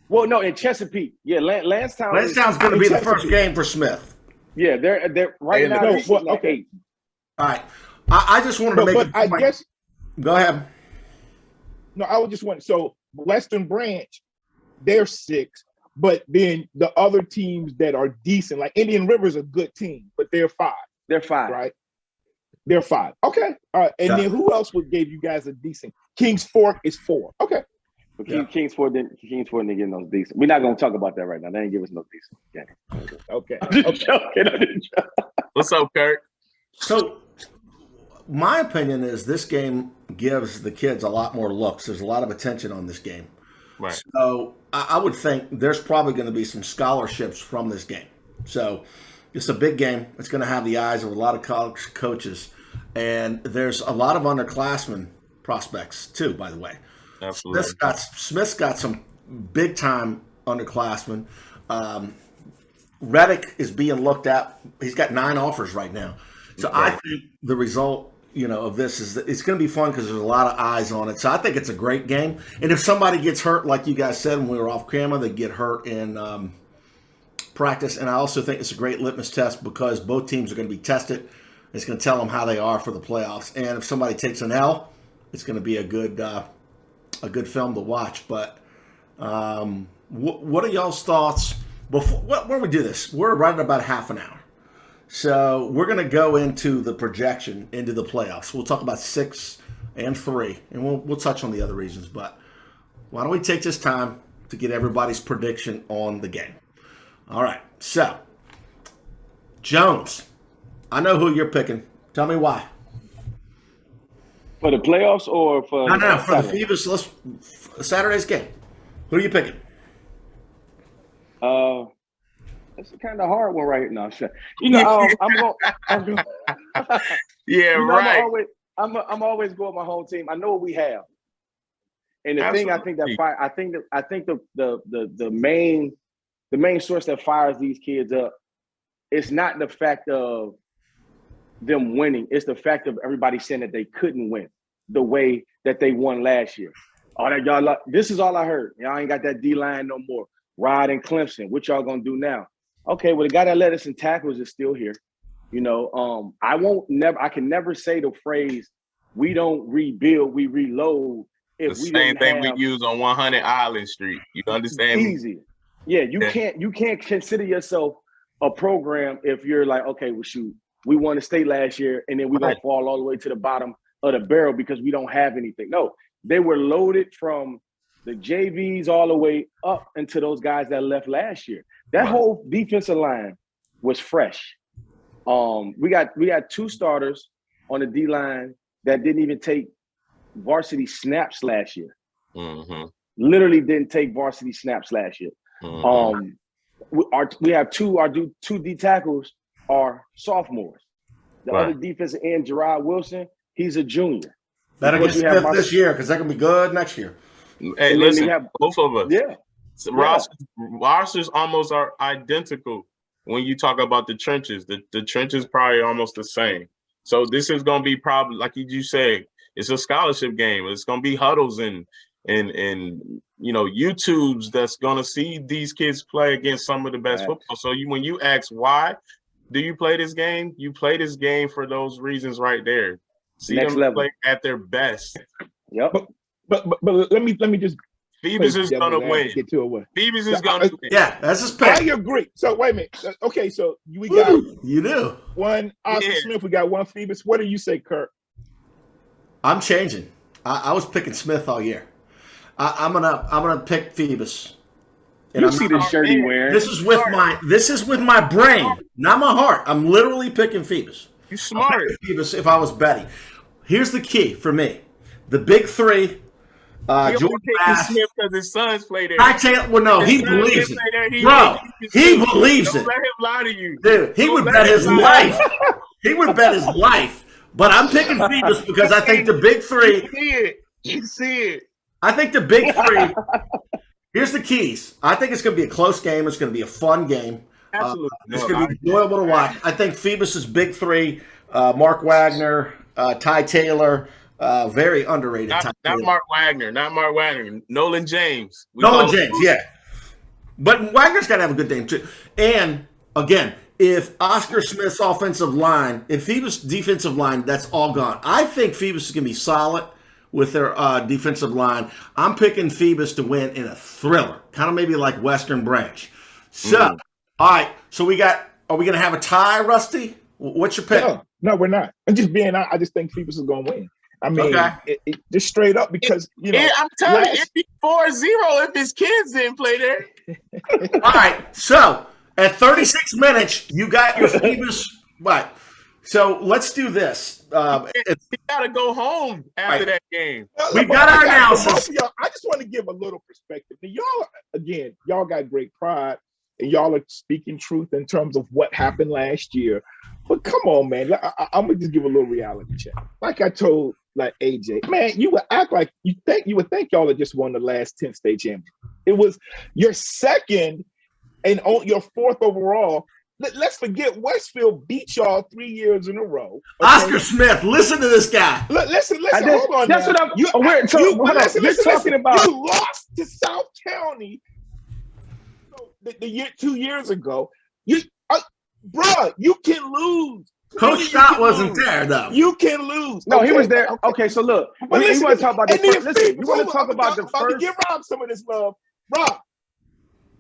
Well, no, in Chesapeake. Yeah, Lansdowne's going to be the first game for Smith. Yeah, they're right now. Okay. All right. I just wanted to make. But I guess. Go ahead. No, I was just wondering. So Western Branch, they're 6, but then the other teams that are decent, like Indian River's a good team, but they're 5. They're 5, right? They're 5. Okay. All right. And then who else gave you guys a decent? Kings Fork is 4. Okay. But Kings Fork didn't get no decent. We're not going to talk about that right now. They didn't give us no decent. Okay. I'm joking. What's up, Kirk? So, my opinion is this game gives the kids a lot more looks. There's a lot of attention on this game. Right. So, I would think there's probably going to be some scholarships from this game. So, it's a big game. It's going to have the eyes of a lot of college coaches. And there's a lot of underclassmen prospects, too, by the way. Absolutely. Smith's got some big-time underclassmen. Reddick is being looked at. He's got 9 offers right now. So right. I think the result, of this is that it's going to be fun because there's a lot of eyes on it. So I think it's a great game. And if somebody gets hurt, like you guys said when we were off camera, they get hurt in practice. And I also think it's a great litmus test because both teams are going to be tested. It's going to tell them how they are for the playoffs. And if somebody takes an L, it's going to be a good film to watch. But what are y'all's thoughts before when we do this? We're right at about half an hour. So we're going to go into the projection into the playoffs. We'll talk about 6 and 3, and we'll touch on the other reasons. But why don't we take this time to get everybody's prediction on the game? All right. So, Jones, I know who you're picking. Tell me why. For the playoffs or for No, for the Phoebus Saturday's game. Who are you picking? It's a kind of hard one right now. I'm going. Yeah, right. I'm always going with my home team. I know what we have, and the thing I think the main source that fires these kids up, it's not the fact of them winning. It's the fact of everybody saying that they couldn't win the way that they won last year. This is all I heard. Y'all ain't got that D-line no more. Rod and Clemson. What y'all gonna do now? Okay, well, the guy that led us in tackles is still here. I can never say the phrase, we don't rebuild, we reload. If the same thing we use on 100 Island Street. You understand? Easy. Yeah, you can't consider yourself a program if you're like, okay, well, shoot, we won the state last year and then we're going to fall all the way to the bottom of the barrel because we don't have anything. No, they were loaded from the JVs all the way up into those guys that left last year. That whole defensive line was fresh. We got 2 starters on the D-line that didn't even take varsity snaps last year. Mm-hmm. Literally didn't take varsity snaps last year. Mm-hmm. We have 2 D tackles are sophomores. The other defensive end, Gerard Wilson, he's a junior. That'll get stiff this year because that can be good next year. Hey, listen, both of us. Yeah. So rosters almost are identical when you talk about the trenches. The trenches probably almost the same. So this is going to be probably, like you said, it's a scholarship game. It's going to be huddles and YouTubes that's going to see these kids play against some of the best football. So when you ask why do you play this game, you play this game for those reasons right there. See Next them level. play at their best. Yep. But let me just Phoebus is gonna win. Phoebus is gonna win. Yeah, that's his pick. I agree. So wait a minute. Okay, so we got you do one Oscar Smith. We got one Phoebus. What do you say, Kirk? I'm changing. I was picking Smith all year. I'm gonna pick Phoebus. And you see the shirt he wearing. This is with my brain, not my heart. I'm literally picking Phoebus. You smart. Phoebus if I was betting. Here's the key for me. The big three. Jordan Smith because his sons play there. Well, no, he believes it. Bro, he believes it. Don't let him lie to you. Dude, he would bet his life. He would bet his life. But I'm picking Phoebus because I think the big three. You see it. I think the big three. Here's the keys. I think it's going to be a close game. It's going to be a fun game. Absolutely. It's going to be enjoyable to watch. I think Phoebus's big three, Mark Wagner, Ty Taylor, very underrated. Not Mark Wagner. Nolan James. Yeah. But Wagner's got to have a good game, too. And, again, if Oscar Smith's offensive line, if Phoebus' defensive line, that's all gone. I think Phoebus is going to be solid with their defensive line. I'm picking Phoebus to win in a thriller, kind of maybe like Western Branch. So, all right. So are we going to have a tie, Rusty? What's your pick? No, we're not. I'm just being honest. I just think Phoebus is going to win. I mean, just straight up because, I'm telling you, it'd be 4-0 if his kids didn't play there. All right. So at 36 minutes, you got your Phoebus. Right. So let's do this. You got to go home after that game. We got our analysis. I just want to give a little perspective. Now, y'all got great pride, and y'all are speaking truth in terms of what happened last year. But come on, man. I'm going to just give a little reality check. Like I told AJ, man, you would act like you would think y'all had just won the last 10 state championship. It was your second and your fourth overall. Let's forget Westfield beat y'all 3 years in a row. Okay? Oscar Smith, listen to this guy. Listen. Hold on. That's now. what you're talking about. You lost to South County the year 2 years ago. Bruh, you can lose. Coach Scott wasn't there, though. You can lose. No, he was there. Okay, so look. You want to talk about the you want to talk about the first. Give Rob some of this love. Rob,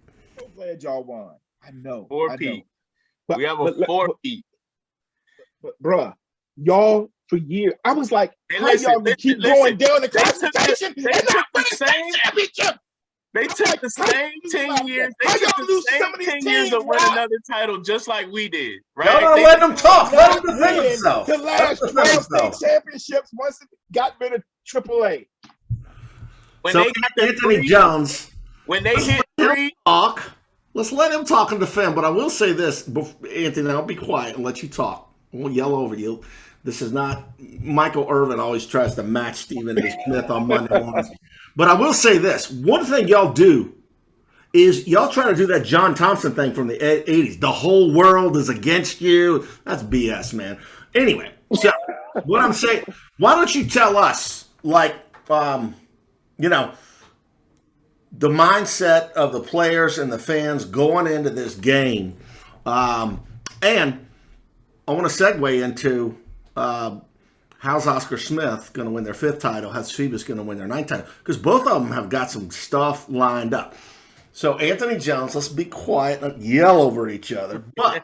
I'm so glad y'all won. I know. 4-P. We have a 4-P. But bruh, y'all for years, I was like, how y'all keep going down the classification and not win the same championship? They took the same 10 years. They took the same 10 years to win another title, just like we did. Right? Y'all don't let them talk. Let them defend themselves. The last 12 state championships once it got rid of AAA. Anthony Jones. When they hit 3, let's let him talk and defend. But I will say this, Anthony. I'll be quiet and let you talk. I won't yell over you. This is not Michael Irvin. Always tries to match Stephen A. Smith on Monday mornings. But I will say this. One thing y'all do is y'all try to do that John Thompson thing from the 80s. The whole world is against you. That's BS, man. Anyway, so what I'm saying, why don't you tell us, the mindset of the players and the fans going into this game. And I want to segue into how's Oscar Smith going to win their 5th title? How's Phoebus going to win their 9th title? Because both of them have got some stuff lined up. So Anthony Jones, let's be quiet, not yell over each other. But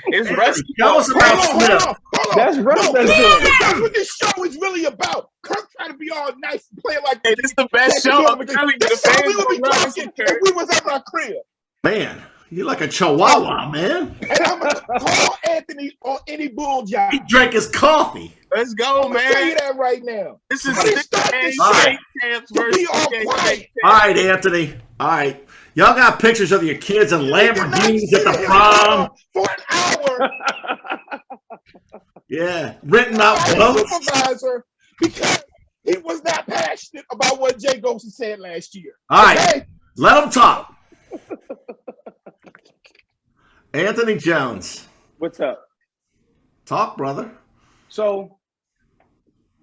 it's Rusty. Tell us about Smith. That's Rusty. That's what this show is really about. Kirk trying to be all nice and play like this is the best show. I'm telling you, this how we would be talking if we was at my crib. Man, you're like a chihuahua, man. And I'm going to call Anthony on any bull job. He drank his coffee. Let's go, man. I'll tell you that right now. This is state champs versus all right, Anthony. All right. Y'all got pictures of your kids in Lamborghinis at the prom. For an hour. Yeah. Renting out boats. Supervisor, because he was not passionate about what Jay Golson said last year. All right. Let him talk. Anthony Jones. What's up? Talk, brother. So,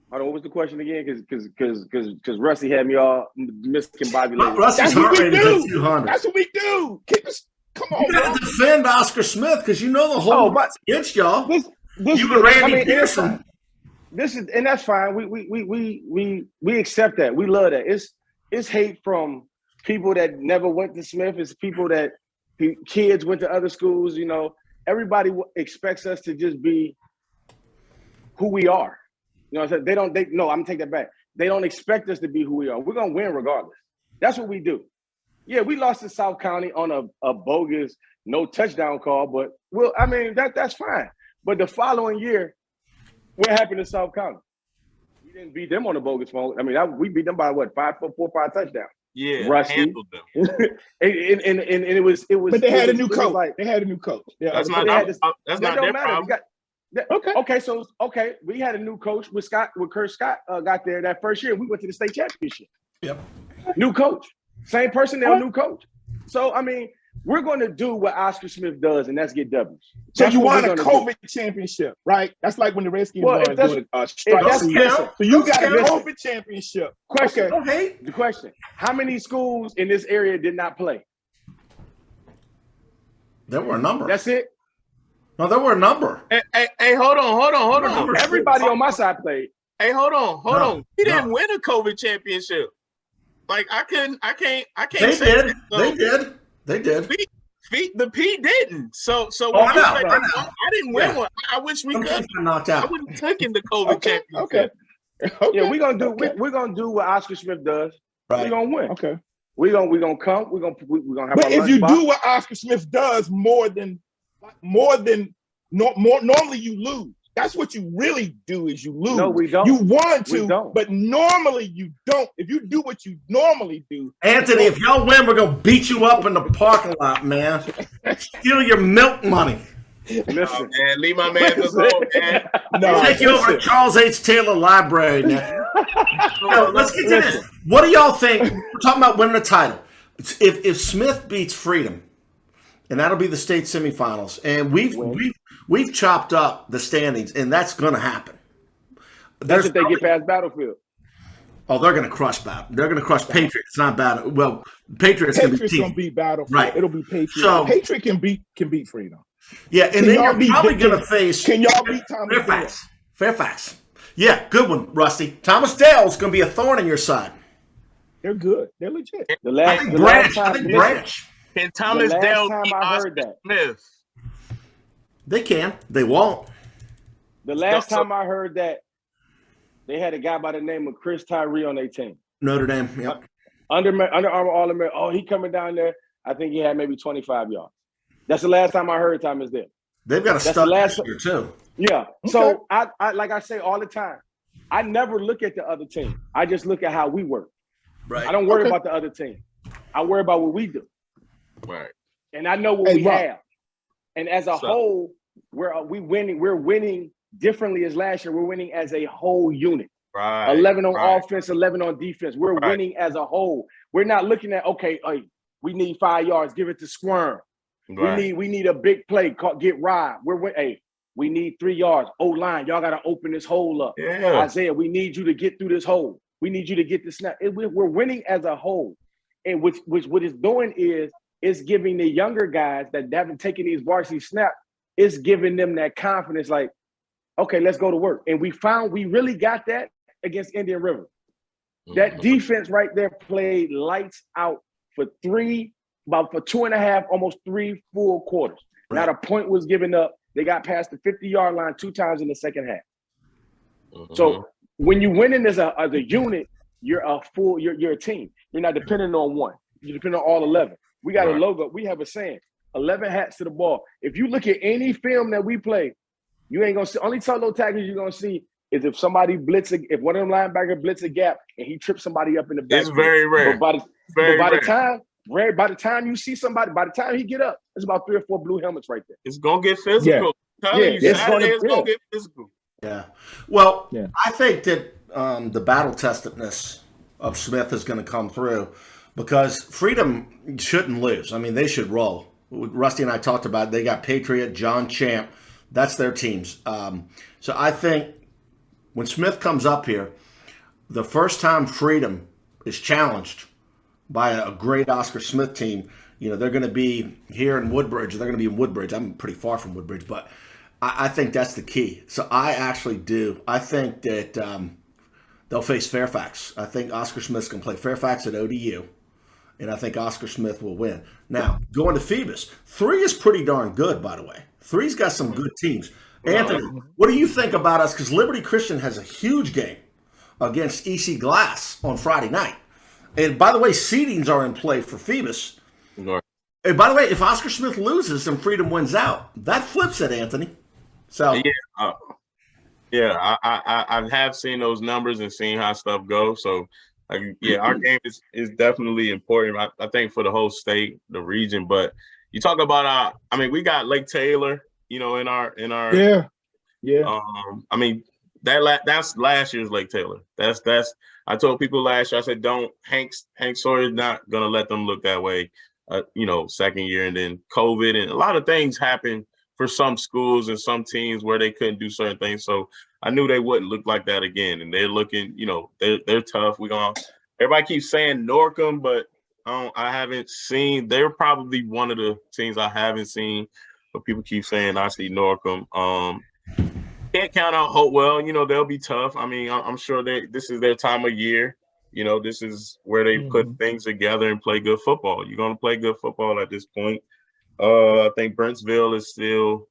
what was the question again? Because Rusty had me all miscombobulated. Rusty's heart rate is at 200. That's what we do. Come on, you got to defend Oscar Smith because you know the whole against y'all. This you and Randy Pearson. And that's fine. We accept that. We love that. it's hate from people that never went to Smith. It's people that kids went to other schools. You know, everybody expects us to just be who we are. You know what I'm saying? No, I'm gonna take that back. They don't expect us to be who we are. We're gonna win regardless. That's what we do. Yeah, we lost to South County on a bogus no touchdown call, but that's fine. But the following year, what happened to South County? We didn't beat them on a bogus phone. I mean, we beat them by what, 4 or 5 touchdowns. Yeah, Rusty. Handled them. and it was. But they had a new coach. They had a new coach. Yeah, that's not their problem. Okay. We had a new coach with Kirk Scott got there that first year. We went to the state championship. Yep. New coach, same personnel, new coach. So I mean, we're going to do what Oscar Smith does, and that's get W's. So you won a COVID championship, right? That's like when the Redskins won a strike season. So you got a COVID championship. Question. Okay. The question: how many schools in this area did not play? There were a number. That's it. No, there were a number. Hey, hold on. Everybody on my side played. Hey, hold on. He didn't win a COVID championship. Like I can't They say did. that, so. They did. The P didn't. So I know. I didn't win one. I wish we could. Knocked out. I wouldn't have taken the COVID championship. Okay. Yeah, we're gonna do what Oscar Smith does. Right. We're gonna win. Okay. We're gonna come. We're gonna have. But if you do what Oscar Smith does more than normally you lose. That's what you really do is you lose. No, we don't. You want to, but normally you don't. If you do what you normally do. Anthony, if y'all win, we're going to beat you up in the parking lot, man. Steal your milk money. Listen. Man, leave my man alone, man. No, take you over to Charles H. Taylor Library now. Let's get to this. What do y'all think? We're talking about winning a title. If Smith beats Freedom, and that'll be the state semifinals, and we've chopped up the standings, and that's going to happen. That's if they get past Battlefield. Oh, they're going to crush Battle. They're going to crush Patriots. It's not Battle. Well, Patriots going to beat Battlefield. Right. It'll be Patriots. So, Patriot can beat Freedom. Yeah, and then you're probably going to face. Can y'all beat Thomas Fairfax. Yeah, good one, Rusty. Thomas Dale's going to be a thorn in your side. They're good. They're legit. I think Branch. Can Thomas Dale beat Oscar Smith? They can. They won't. The last time I heard that, they had a guy by the name of Chris Tyree on their team. Notre Dame, yep. Under Armour All-American. Oh, he coming down there. I think he had maybe 25 yards. That's the last time I heard Thomas Dale. They've got a stud last year, too. Yeah. Okay. So, I like I say all the time, I never look at the other team. I just look at how we work. Right. I don't worry about the other team. I worry about what we do. Right. And I know what we have. And as a whole, we're winning differently as last year. We're winning as a whole unit. Right. 11 on offense, 11 on defense. We're winning as a whole. We're not looking at, okay, we need 5 yards, give it to Squirm. Right. We need a big play, get Rod. We need 3 yards. O-line, y'all got to open this hole up. Yeah. Isaiah, we need you to get through this hole. We need you to get the snap. We're winning as a whole. And what it's doing is it's giving the younger guys that haven't taken these varsity snaps, it's giving them that confidence like, okay, let's go to work. And we really got that against Indian River. That defense right there played lights out for 2.5, almost 3 full quarters. Right. Not a point was given up. They got past the 50-yard line 2 times in the second half. So when you winning as a unit, you're a team. You're not dependent on one. You're dependent on all 11. We got a logo. We have a saying, 11 hats to the ball. If you look at any film that we play, you ain't going to see, only solo tackles you're going to see is if somebody if one of them linebackers blitz a gap and he trips somebody up in the back. It's very rare. By the time you see somebody, by the time he get up, it's about 3 or 4 blue helmets right there. It's going to get physical. It's going to get physical. Yeah. Well, I think that the battle testedness of Smith is going to come through because Freedom shouldn't lose. I mean, they should roll. Rusty and I talked about it. They got Patriot, John Champ. That's their teams. So I think when Smith comes up here, the first time Freedom is challenged by a great Oscar Smith team, they're going to be here in Woodbridge. They're going to be in Woodbridge. I'm pretty far from Woodbridge, but I think that's the key. So I actually do. I think that they'll face Fairfax. I think Oscar Smith's going to play Fairfax at ODU, and I think Oscar Smith will win. Now, going to Phoebus, 3 is pretty darn good, by the way. 3's got some good teams. Anthony, what do you think about us? Because Liberty Christian has a huge game against EC Glass on Friday night. And by the way, seedings are in play for Phoebus. Right. And by the way, if Oscar Smith loses and Freedom wins out, that flips it, Anthony. So I have seen those numbers and seen how stuff goes. So our game is definitely important. I think for the whole state, the region. But you talk about we got Lake Taylor, in our that's last year's Lake Taylor. That's I told people last year, I said, Hank Sawyer's not gonna let them look that way. Second year, and then COVID and a lot of things happened for some schools and some teams where they couldn't do certain things. So I knew they wouldn't look like that again. And they're looking, they're tough. Everybody keeps saying Norcom, but I haven't seen. They're probably one of the teams I haven't seen, but people keep saying I see Norcom. Can't count out Hopewell. They'll be tough. I'm sure this is their time of year. This is where they put things together and play good football. You're going to play good football at this point. I think Brentsville is still,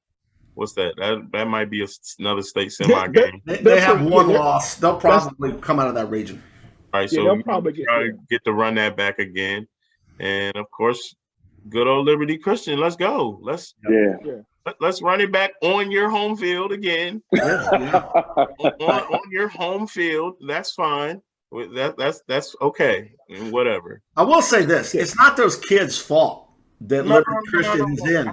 what's that? That might be another state semi game. They have one loss. They'll probably come out of that region. All right, so they'll probably get to run that back again. And of course, good old Liberty Christian. Let's go. Let's run it back on your home field again. on your home field. That's fine. That's okay. And whatever. I will say this: it's not those kids' fault that Liberty Christian is in.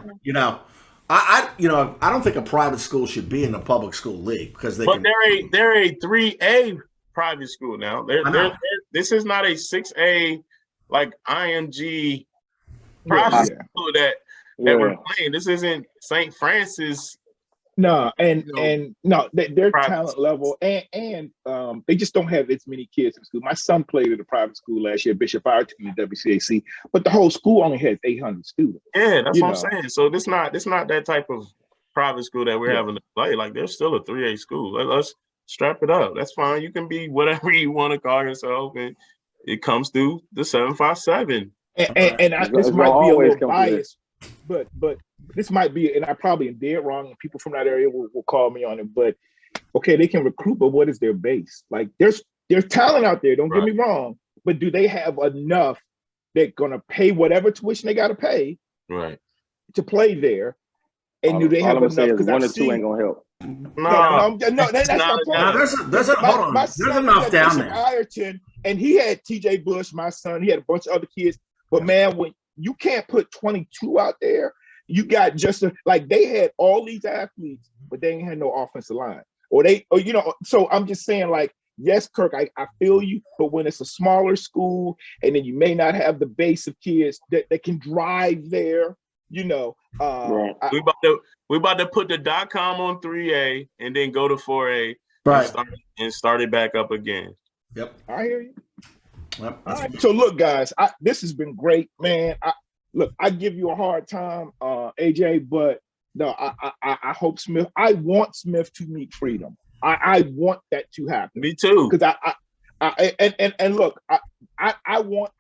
I don't think a private school should be in a public school league because they're a 3A private school now. This is not a 6A like IMG private school that we're playing. This isn't St. Francis. No, their talent level and they just don't have as many kids in school. My son played at a private school last year, Bishop Ireton in WCAC, but the whole school only has 800 students. Yeah, that's what I'm saying. So it's not that type of private school that we're having to play. Like there's still a 3A school. Let's strap it up. That's fine. You can be whatever you want to call yourself, and it comes through the 757. This might be a little biased, but this might be, and I probably am dead wrong, and people from that area will call me on it, but okay, they can recruit, but what is their base? Like there's talent out there, don't get me wrong, but do they have enough they're gonna pay whatever tuition they gotta pay to play there? And do they have enough? Because 1 or 2 ain't gonna help. No, that's not there's enough down there. Ireton, and he had TJ Bush, my son, he had a bunch of other kids, but man, when you can't put 22 out there, you got they had all these athletes, but they ain't had no offensive line. So I'm just saying, yes, Kirk, I feel you, but when it's a smaller school and then you may not have the base of kids that can drive there, we about to put the .com on 3A and then go to 4A and start it back up again. Yep. I hear you. All right. So look, guys, this has been great, man. I give you a hard time, AJ, but no, I hope Smith. I want Smith to meet Freedom. I want that to happen. Me too. Because look, I want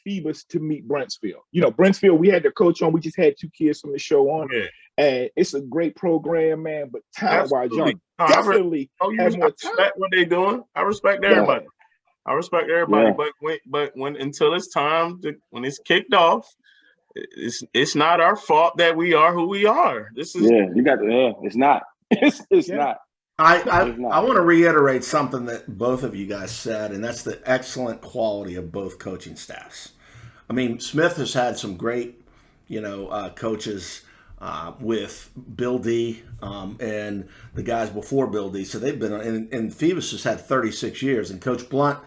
Phoebus to meet Brentsville. Brentsville, we had the coach on. We just had 2 kids from the show on, and it's a great program, man. But talent-wise, y'all definitely have more talent. I respect what they're doing. I respect everybody. But when until it's time when it's kicked off, it's not our fault that we are who we are. This is it's not. It's not. I want to reiterate something that both of you guys said, and that's the excellent quality of both coaching staffs. Smith has had some great, coaches with Bill D and the guys before Bill D. So they've been and Phoebus has had 36 years, and Coach Blunt,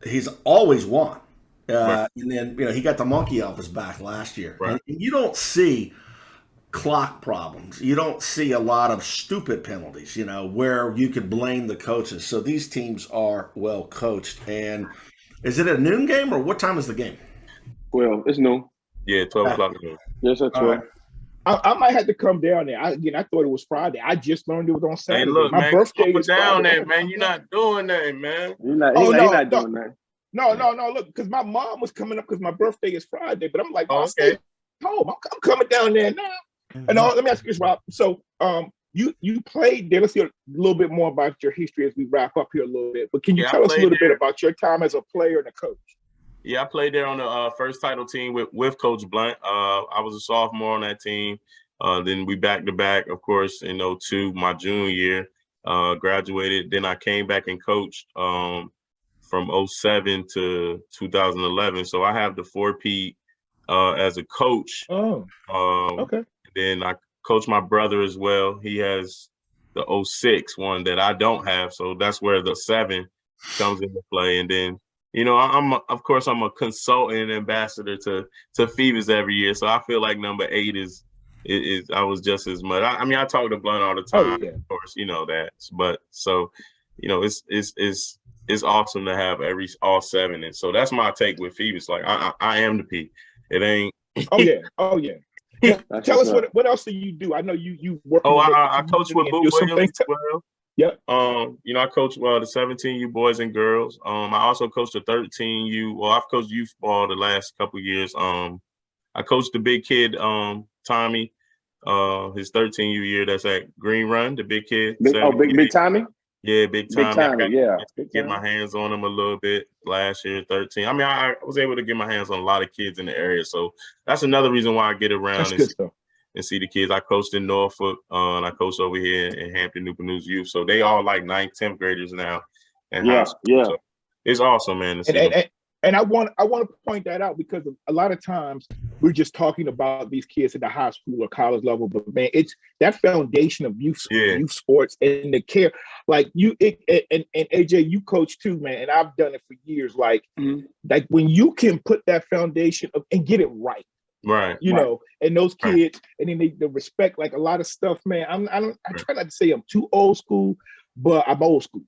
he's always won. And then he got the monkey off his back last year. Right. And you don't see clock problems. You don't see a lot of stupid penalties, where you can blame the coaches. So these teams are well coached. And is it a noon game or what time is the game? Well, it's noon. Yeah, 12 o'clock noon. Yes, that's right. I might have to come down there. I thought it was Friday. I just learned it was on Saturday. Hey, look, my man, birthday come is down Friday. there, man. You're not doing that, man. He's not doing that. No. Look, because my mom was coming up because my birthday is Friday. But I'm like, Mom, okay. stay home. I'm coming down there now. Mm-hmm. And let me ask you this, Rob. So, you played there. Let's hear a little bit more about your history as we wrap up here a little bit. But can you tell us a little bit about your time as a player and a coach? Yeah, I played there on the first title team with Coach Blunt. I was a sophomore on that team. Then we back-to-back, of course, in 2002, my junior year, graduated. Then I came back and coached from 2007 to 2011. So I have the 4P as a coach. Oh, okay. Then I coach my brother as well. He has the 2006 one that I don't have. So that's where the 7 comes into play. And then, I'm a consultant ambassador to Phoebus every year. So I feel like number 8 is I was just as much. I talk to Blunt all the time, Of course, that. But so, it's awesome to have all 7. And so that's my take with Phoebus. Like I am the P. It ain't. Oh yeah. Tell us what else do you do? I know you work. I coach with Boo Williams as well. Yep. I coach the 17U boys and girls. I also coach the 13U. Well, I've coached youth ball the last couple of years. I coached the big kid, Tommy, his 13U year. That's at Green Run, the big kid. Big Tommy. Yeah, big time. I got to get my hands on him a little bit last year, 13. I was able to get my hands on a lot of kids in the area. So that's another reason why I get around and see the kids. I coached in Norfolk, and I coached over here in Hampton, Newport News Youth. So they all like 9th, 10th graders now. Yeah. So it's awesome, man. And I want to point that out because a lot of times we're just talking about these kids at the high school or college level, but man, it's that foundation of youth sports and the care. Like and AJ, you coach too, man, and I've done it for years. Like, like when you can put that foundation and get it right. Right. And those kids, and then they respect like a lot of stuff, man. I try not to say I'm too old school, but I'm old school.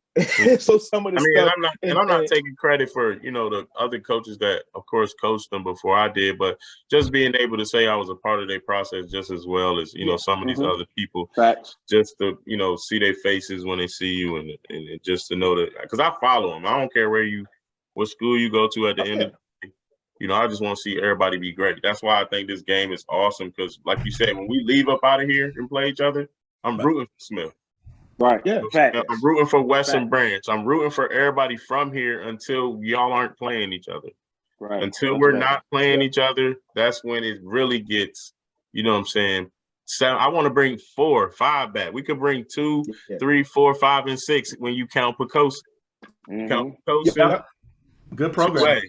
So some of the stuff. I'm not taking credit for, the other coaches that, of course, coached them before I did, but just being able to say I was a part of their process just as well as, some of these other people. Facts. Just to, see their faces when they see you and just to know that, because I follow them. I don't care what school you go to at the end of the day. I just want to see everybody be great. That's why I think this game is awesome because, like you said, when we leave up out of here and play each other, I'm rooting for Smith. Right. Yeah. I'm rooting for Western Branch. I'm rooting for everybody from here until y'all aren't playing each other. Right. Until we're not playing each other, that's when it really gets, what I'm saying? 7. I want to bring 4, 5 back. We could bring 2, 3, 4, 5, and 6 when you count Picosa. Count Picosa. Good program.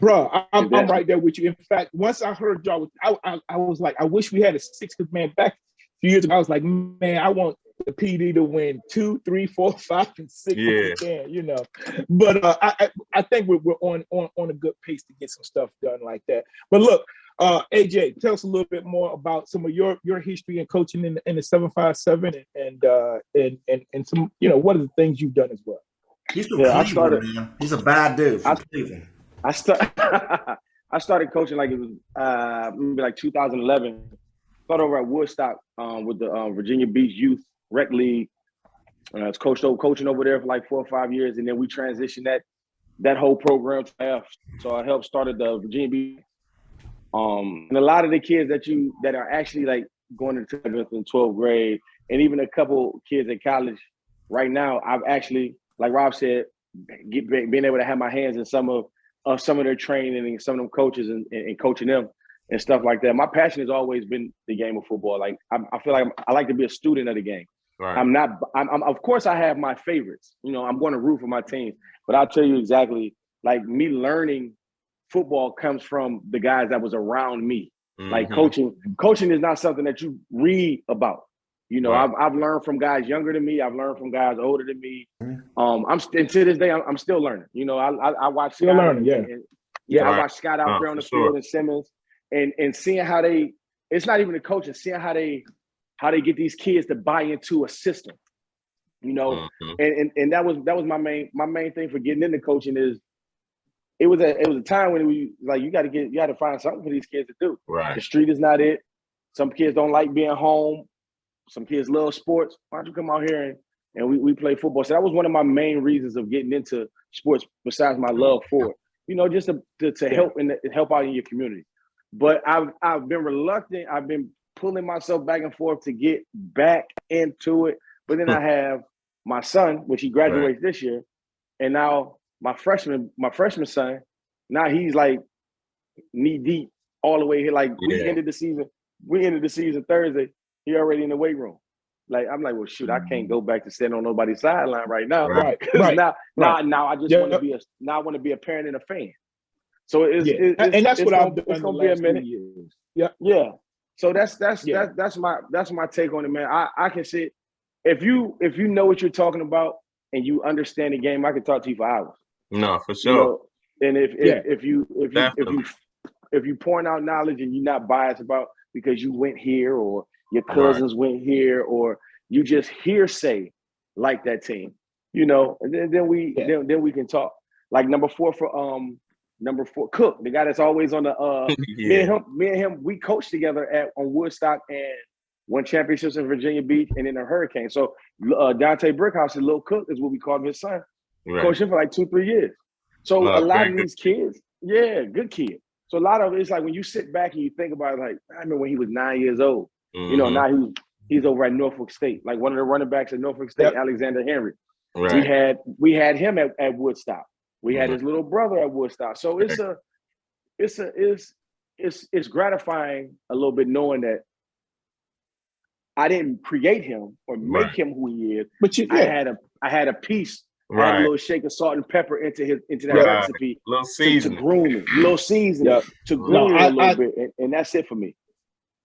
Bro, I'm right there with you. In fact, once I heard y'all, I was like, I wish we had a 6th man back a few years ago. I was like, man, I want the PD to win 2, 3, 4, 5, and 6 if we can, But I think we're on a good pace to get some stuff done like that. But look, AJ, tell us a little bit more about some of your history and coaching in the 757 and some, what are the things you've done as well. He's from Cleveland, man. He's a bad dude from Cleveland. I started coaching like it was maybe like 2011. Started over at Woodstock with the Virginia Beach Youth Rec League. I was coaching over there for like 4 or 5 years, and then we transitioned that whole program to F. So I helped started the Virginia Beach. And a lot of the kids that are actually like going into 11th and 12th grade, and even a couple kids at college right now, I've actually, like Rob said, being able to have my hands in some of their training and some of them coaches and coaching them and stuff like that. My passion has always been the game of football. Like I feel like I like to be a student of the game. Right. I'm of course I have my favorites. I'm going to root for my teams, but I'll tell you exactly, like me learning football comes from the guys that was around me. Mm-hmm. Like coaching is not something that you read about. Right. I've learned from guys younger than me. I've learned from guys older than me. And to this day, I'm still learning. I watch still Scott learning. I watch Scott out there on the field and Simmons, and seeing how it's not even the coaching, seeing how they get these kids to buy into a system. And that was my main thing for getting into coaching is it was a time when we like you got to find something for these kids to do. Right. The street is not it. Some kids don't like being home. Some kids love sports. Why don't you come out here and we play football? So that was one of my main reasons of getting into sports, besides my love for it. Just to help help out in your community. But I've been reluctant. I've been pulling myself back and forth to get back into it. But then I have my son, which he graduates this year, and now my freshman son, now he's like knee deep all the way here. Like we ended the season Thursday. He already in the weight room. Like I'm like, well, shoot, I can't go back to stand on nobody's sideline right now. Right. Now I just want to be I want to be a parent and a fan. So and that's what I've done. It's gonna be a minute. Years. Yeah. So that's my take on it, man. I can sit if you know what you're talking about and you understand the game, I can talk to you for hours. No, for sure. And if you point out knowledge and you're not biased about because you went here or your cousins went here or you just hearsay like that team, and then we can talk. Like number four, Cook, the guy that's always on the me and him, we coached together on Woodstock and won championships in Virginia Beach and in a hurricane. So Dante Brickhouse, his little Cook, is what we call his son. Coached him for like 2-3 years. So a lot of these kids, good kids. So a lot of it's like when you sit back and you think about it, like I remember when he was 9 years old. Now he's over at Norfolk State, like one of the running backs at Norfolk State, Alexander Henry. Right. We had him at Woodstock. We had his little brother at Woodstock. So it's gratifying a little bit knowing that I didn't create him or make him who he is. But I had a piece, add a little shake of salt and pepper into that recipe. Little season. To groom him. Little season to groom him a little bit. And that's it for me.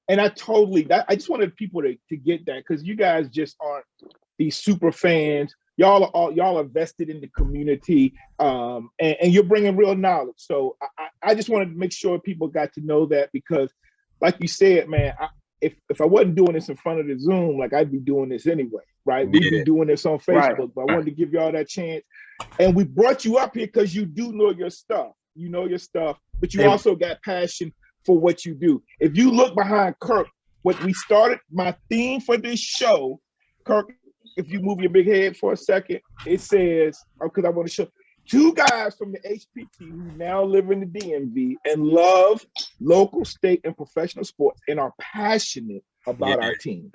And I just wanted people to get that because you guys just aren't these super fans. Y'all are vested in the community, and you're bringing real knowledge. So I just wanted to make sure people got to know that because, like you said, man, if I wasn't doing this in front of the Zoom, like I'd be doing this anyway, right? We'd be doing this on Facebook, but I wanted to give y'all that chance. And we brought you up here because you do know your stuff. You know your stuff, but you also got passion for what you do. If you look behind Kirk, what we started, my theme for this show, Kirk, if you move your big head for a second, it says, because I want to show two guys from the HPT who now live in the DMV and love local, state, and professional sports and are passionate about our teams.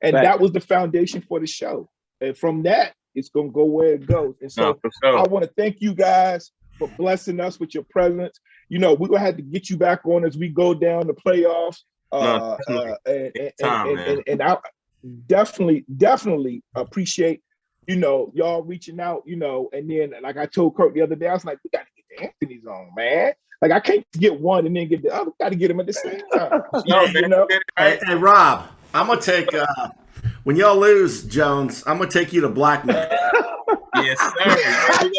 And that was the foundation for the show. And from that, it's going to go where it goes. And so I want to thank you guys for blessing us with your presence. We're going to have to get you back on as we go down the playoffs. And I definitely appreciate, y'all reaching out, and then like I told Kirk the other day, I was like, we got to get the Anthony's on, man. Like I can't get one and then get the other. Got to get them at the same time. Hey, Rob, I'm going to take, when y'all lose, Jones, I'm going to take you to Blackman. Yes, sir.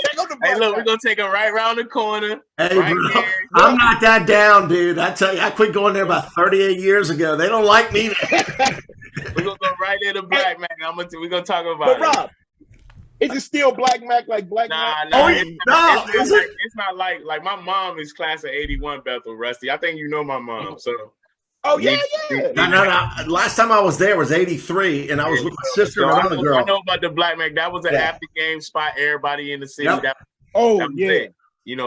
Hey, look, we're going to take them right around the corner. Hey, bro, I'm not that down, dude. I tell you, I quit going there about 38 years ago. They don't like me. We're going to go right into Black Mac. We're going to talk about it. Rob, is it still Black Mac like Black Mac? Nah, it's not like my mom is class of 81, Bethel, Rusty. I think you know my mom, so. Oh, yeah. No. Last time I was there was 83, and I was with my sister and another girl. I know about the Black Mac. That was an after-game spot. Everybody in the city. Yep. That was it.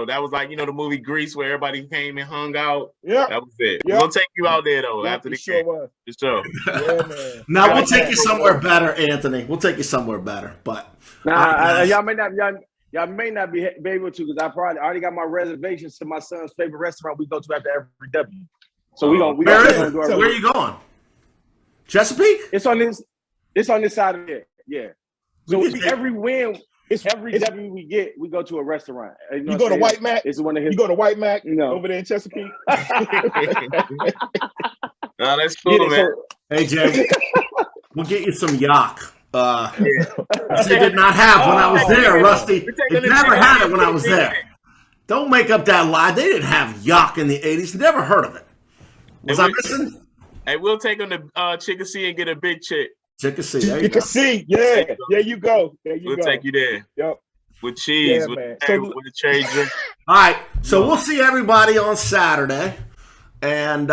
That was like, the movie Grease where everybody came and hung out. Yeah. That was it. We're going to take you out there, though, after the game. For sure. Yeah, man. Now, we'll take you somewhere better, Anthony. We'll take you somewhere better. But y'all may not be able to because I already got my reservations to my son's favorite restaurant we go to after every W. So where are you going? Chesapeake? It's on this side of it. Yeah. So every W we get, we go to a restaurant. You go to White Mac? It's one of his. You go to White Mac over there in Chesapeake? No, that's cool, man. Hey, Jay, we'll get you some yak. They did not have when I was there, Rusty. They never had it when I was there. Don't make up that lie. They didn't have yak in the 80s. Never heard of it. Was I missing? Hey, we'll take them to Chickasee and get a big chick. Chickasee. Chickasee. Yeah. There you go. We'll take you there. Yep. With cheese, with a trade drink. All right. So we'll see everybody on Saturday. And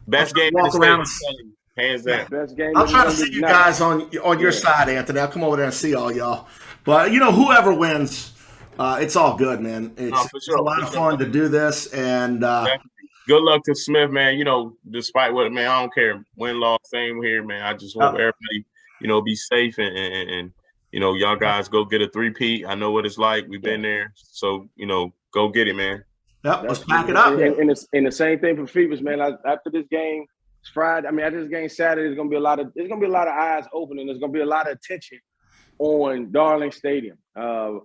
Best game in the state. Hands down. Best game. I'll try to see you guys on your side, Anthony. I'll come over there and see all y'all. But whoever wins, it's all good, man. It's a lot of fun to do this, and good luck to Smith, man. Despite what, man, I don't care. Win, loss, same here, man. I just hope everybody, be safe and y'all guys go get a 3-peat. I know what it's like. We've been there, so go get it, man. Yep, let's pack it up. And the same thing for Phoebus, man. After this game, it's Friday. I mean, after this game Saturday, there's gonna be a lot of eyes open, and there's gonna be a lot of attention on Darling Stadium. I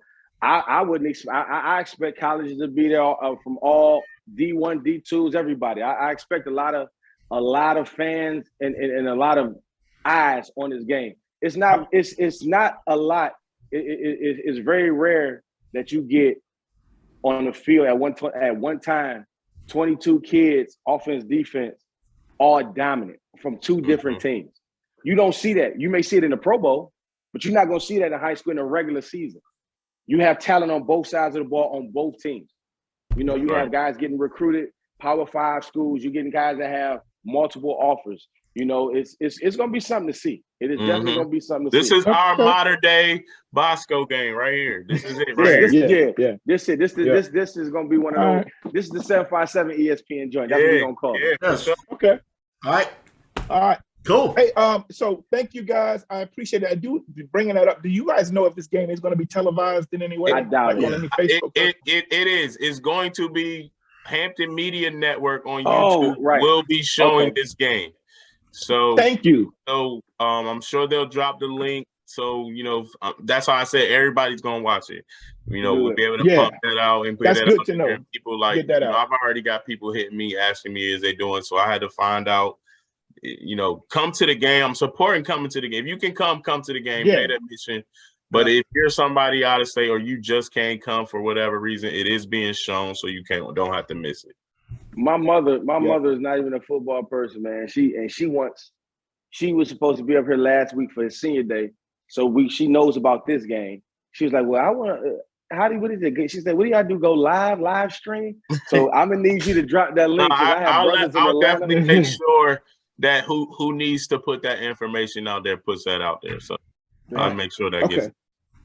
expect colleges to be there from all D1, D2s, everybody. I expect a lot of fans and a lot of eyes on this game. It's not a lot. It's very rare that you get on the field at one time 22 kids, offense, defense, all dominant from two different teams. You don't see that. You may see it in the Pro Bowl, but you're not going to see that in high school in a regular season. You have talent on both sides of the ball on both teams. You have guys getting recruited, Power 5 schools. You're getting guys that have multiple offers. It's going to be something to see. It is definitely going to be something to see. This is our modern day Bosco game right here. This is it right here. Yeah. This is going to be one of those. This is the 757 ESPN joint. That's what we're going to call it. Yes. Okay. All right. Cool. Hey, so thank you guys. I appreciate it. I do bringing that up. Do you guys know if this game is going to be televised in any way? I doubt it. It is. It's going to be Hampton Media Network on YouTube. Will be showing this game. So thank you. So I'm sure they'll drop the link. So that's why I said everybody's gonna watch it. We'll be able to pump that out and put that's that good out to there. know. People like I've already got people hitting me asking me is they doing. So I had to find out. Come to the game. I'm supporting coming to the game. If you can come to the game. Pay that admission. But if you're somebody out of state or you just can't come for whatever reason, it is being shown, so you don't have to miss it. My mother is not even a football person, man. She was supposed to be up here last week for his senior day, so she knows about this game. She was like, "Well, I want to. What is it?" She said, "What do y'all do? Go live stream?" So I'm gonna need you to drop that link. I'll definitely make sure that who needs to put that information out there puts that out there. So I'll make sure that gets.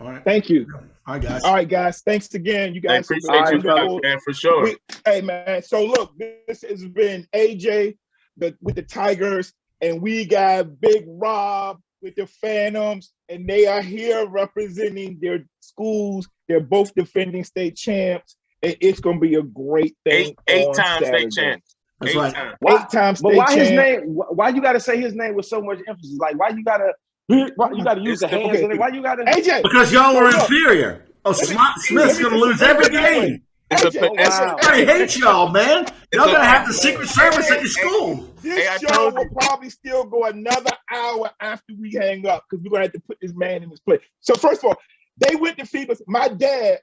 All right. Thank you. All right, guys. Thanks again. You guys appreciate you guys, man, for sure. Hey, man. So look, this has been AJ with the Tigers, and we got Big Rob with the Phantoms, and they are here representing their schools. They're both defending state champs, and it's going to be a great thing. Eight-time state champs. That's right. Eight-time state champ. His name? Why you got to say his name with so much emphasis? Like, why you got to use the hands in it? Why you got to? AJ, because y'all were inferior. Smith's going to lose every game. I hate y'all, man. Y'all going to have the Secret Service at your school. This show will probably still go another hour after we hang up because we're going to have to put this man in his place. So first of all, they went to Phoebus. My dad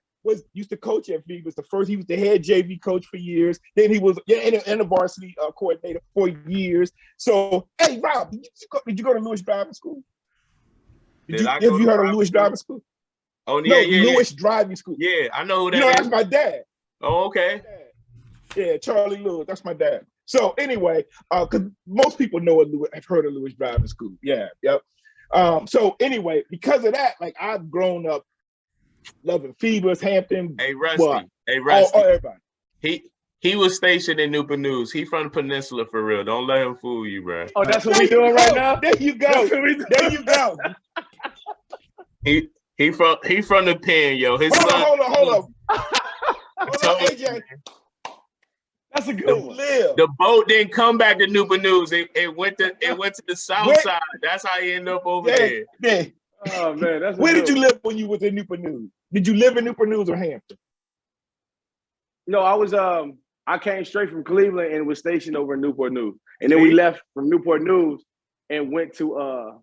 used to coach at Phoebus. He was the head JV coach for years. Then he was and a varsity coordinator for years. So, hey, Rob, did you go to Lewis Driving School? Have you heard of Lewis Driving School? Oh, yeah. Lewis Driving School. Yeah, I know who that is. That's my dad. Oh, okay. Yeah, Charlie Lewis. That's my dad. So anyway, because most people have heard of Lewis Driving School. Yeah, yep. So anyway, because of that, like I've grown up loving Phoebus, Hampton. Hey, Rusty. Everybody. He was stationed in Newport News. He from the Peninsula for real. Don't let him fool you, bro. Oh, that's what we doing right now? There you go. There you go. He from the pen, yo. His son. Hold on, AJ. That's a good one. The boat didn't come back to Newport News. It went to the south side. That's how he ended up over there. Yeah. Oh man, that's where did you live when you was in Newport News? Did you live in Newport News or Hampton? No, I was I came straight from Cleveland and was stationed over in Newport News. And then we left from Newport News and went to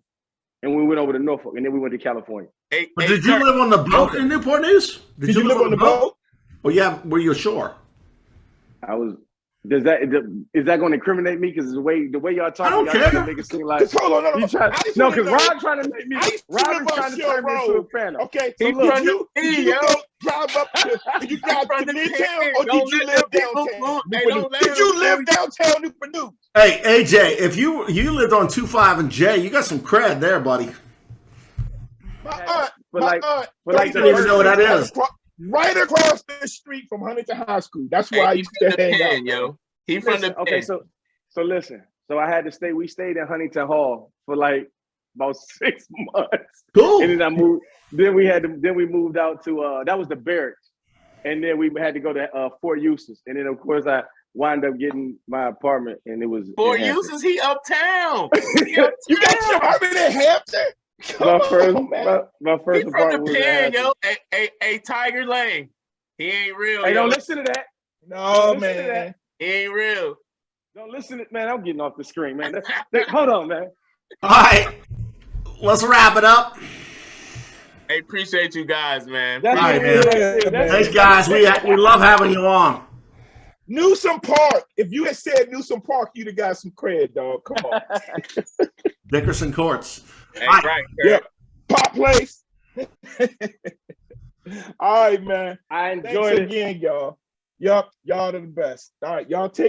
and we went over to Norfolk and then we went to California. But did you live on the boat in Newport News? Did you live on the boat? Oh yeah, were you ashore? I was is that going to incriminate me? Because the way y'all talking, y'all trying to make it seem like hold on, because Ron trying to make me. Ron is trying to turn me into a Phantom. Okay, so did you go drive up to Midtown, or did you live downtown? Did you live downtown Newport News? Hey, AJ, if you lived on 25 and J, you got some cred there, buddy. My aunt, you don't even know what that is. Right across the street from Huntington High School. That's where I used to hang out. Yo. He from the okay, so listen. So I had to stay. We stayed in Huntington Hall for like about 6 months. Cool. And then I moved. Then we moved out to that was the barracks, and then we had to go to Fort Eustis, and then of course I wound up getting my apartment, and it was Fort Eustis. He uptown. You got your apartment in Hampton? My first he apartment from the pen, yo. A Tiger Lane. He ain't real. Hey, yo. don't listen to that. No, man. He ain't real. Don't listen to man. I'm getting off the screen, man. Hold on, man. All right, let's wrap it up. Hey, appreciate you guys, man. All right, man. Thanks, guys. We love having you on. Newsom Park. If you had said Newsom Park, you'd have got some cred, dog. Come on. Dickerson Courts. Hey, right. Yep. Pop Place. All right, man. I enjoyed it again, y'all. Yup, y'all are the best. All right, y'all take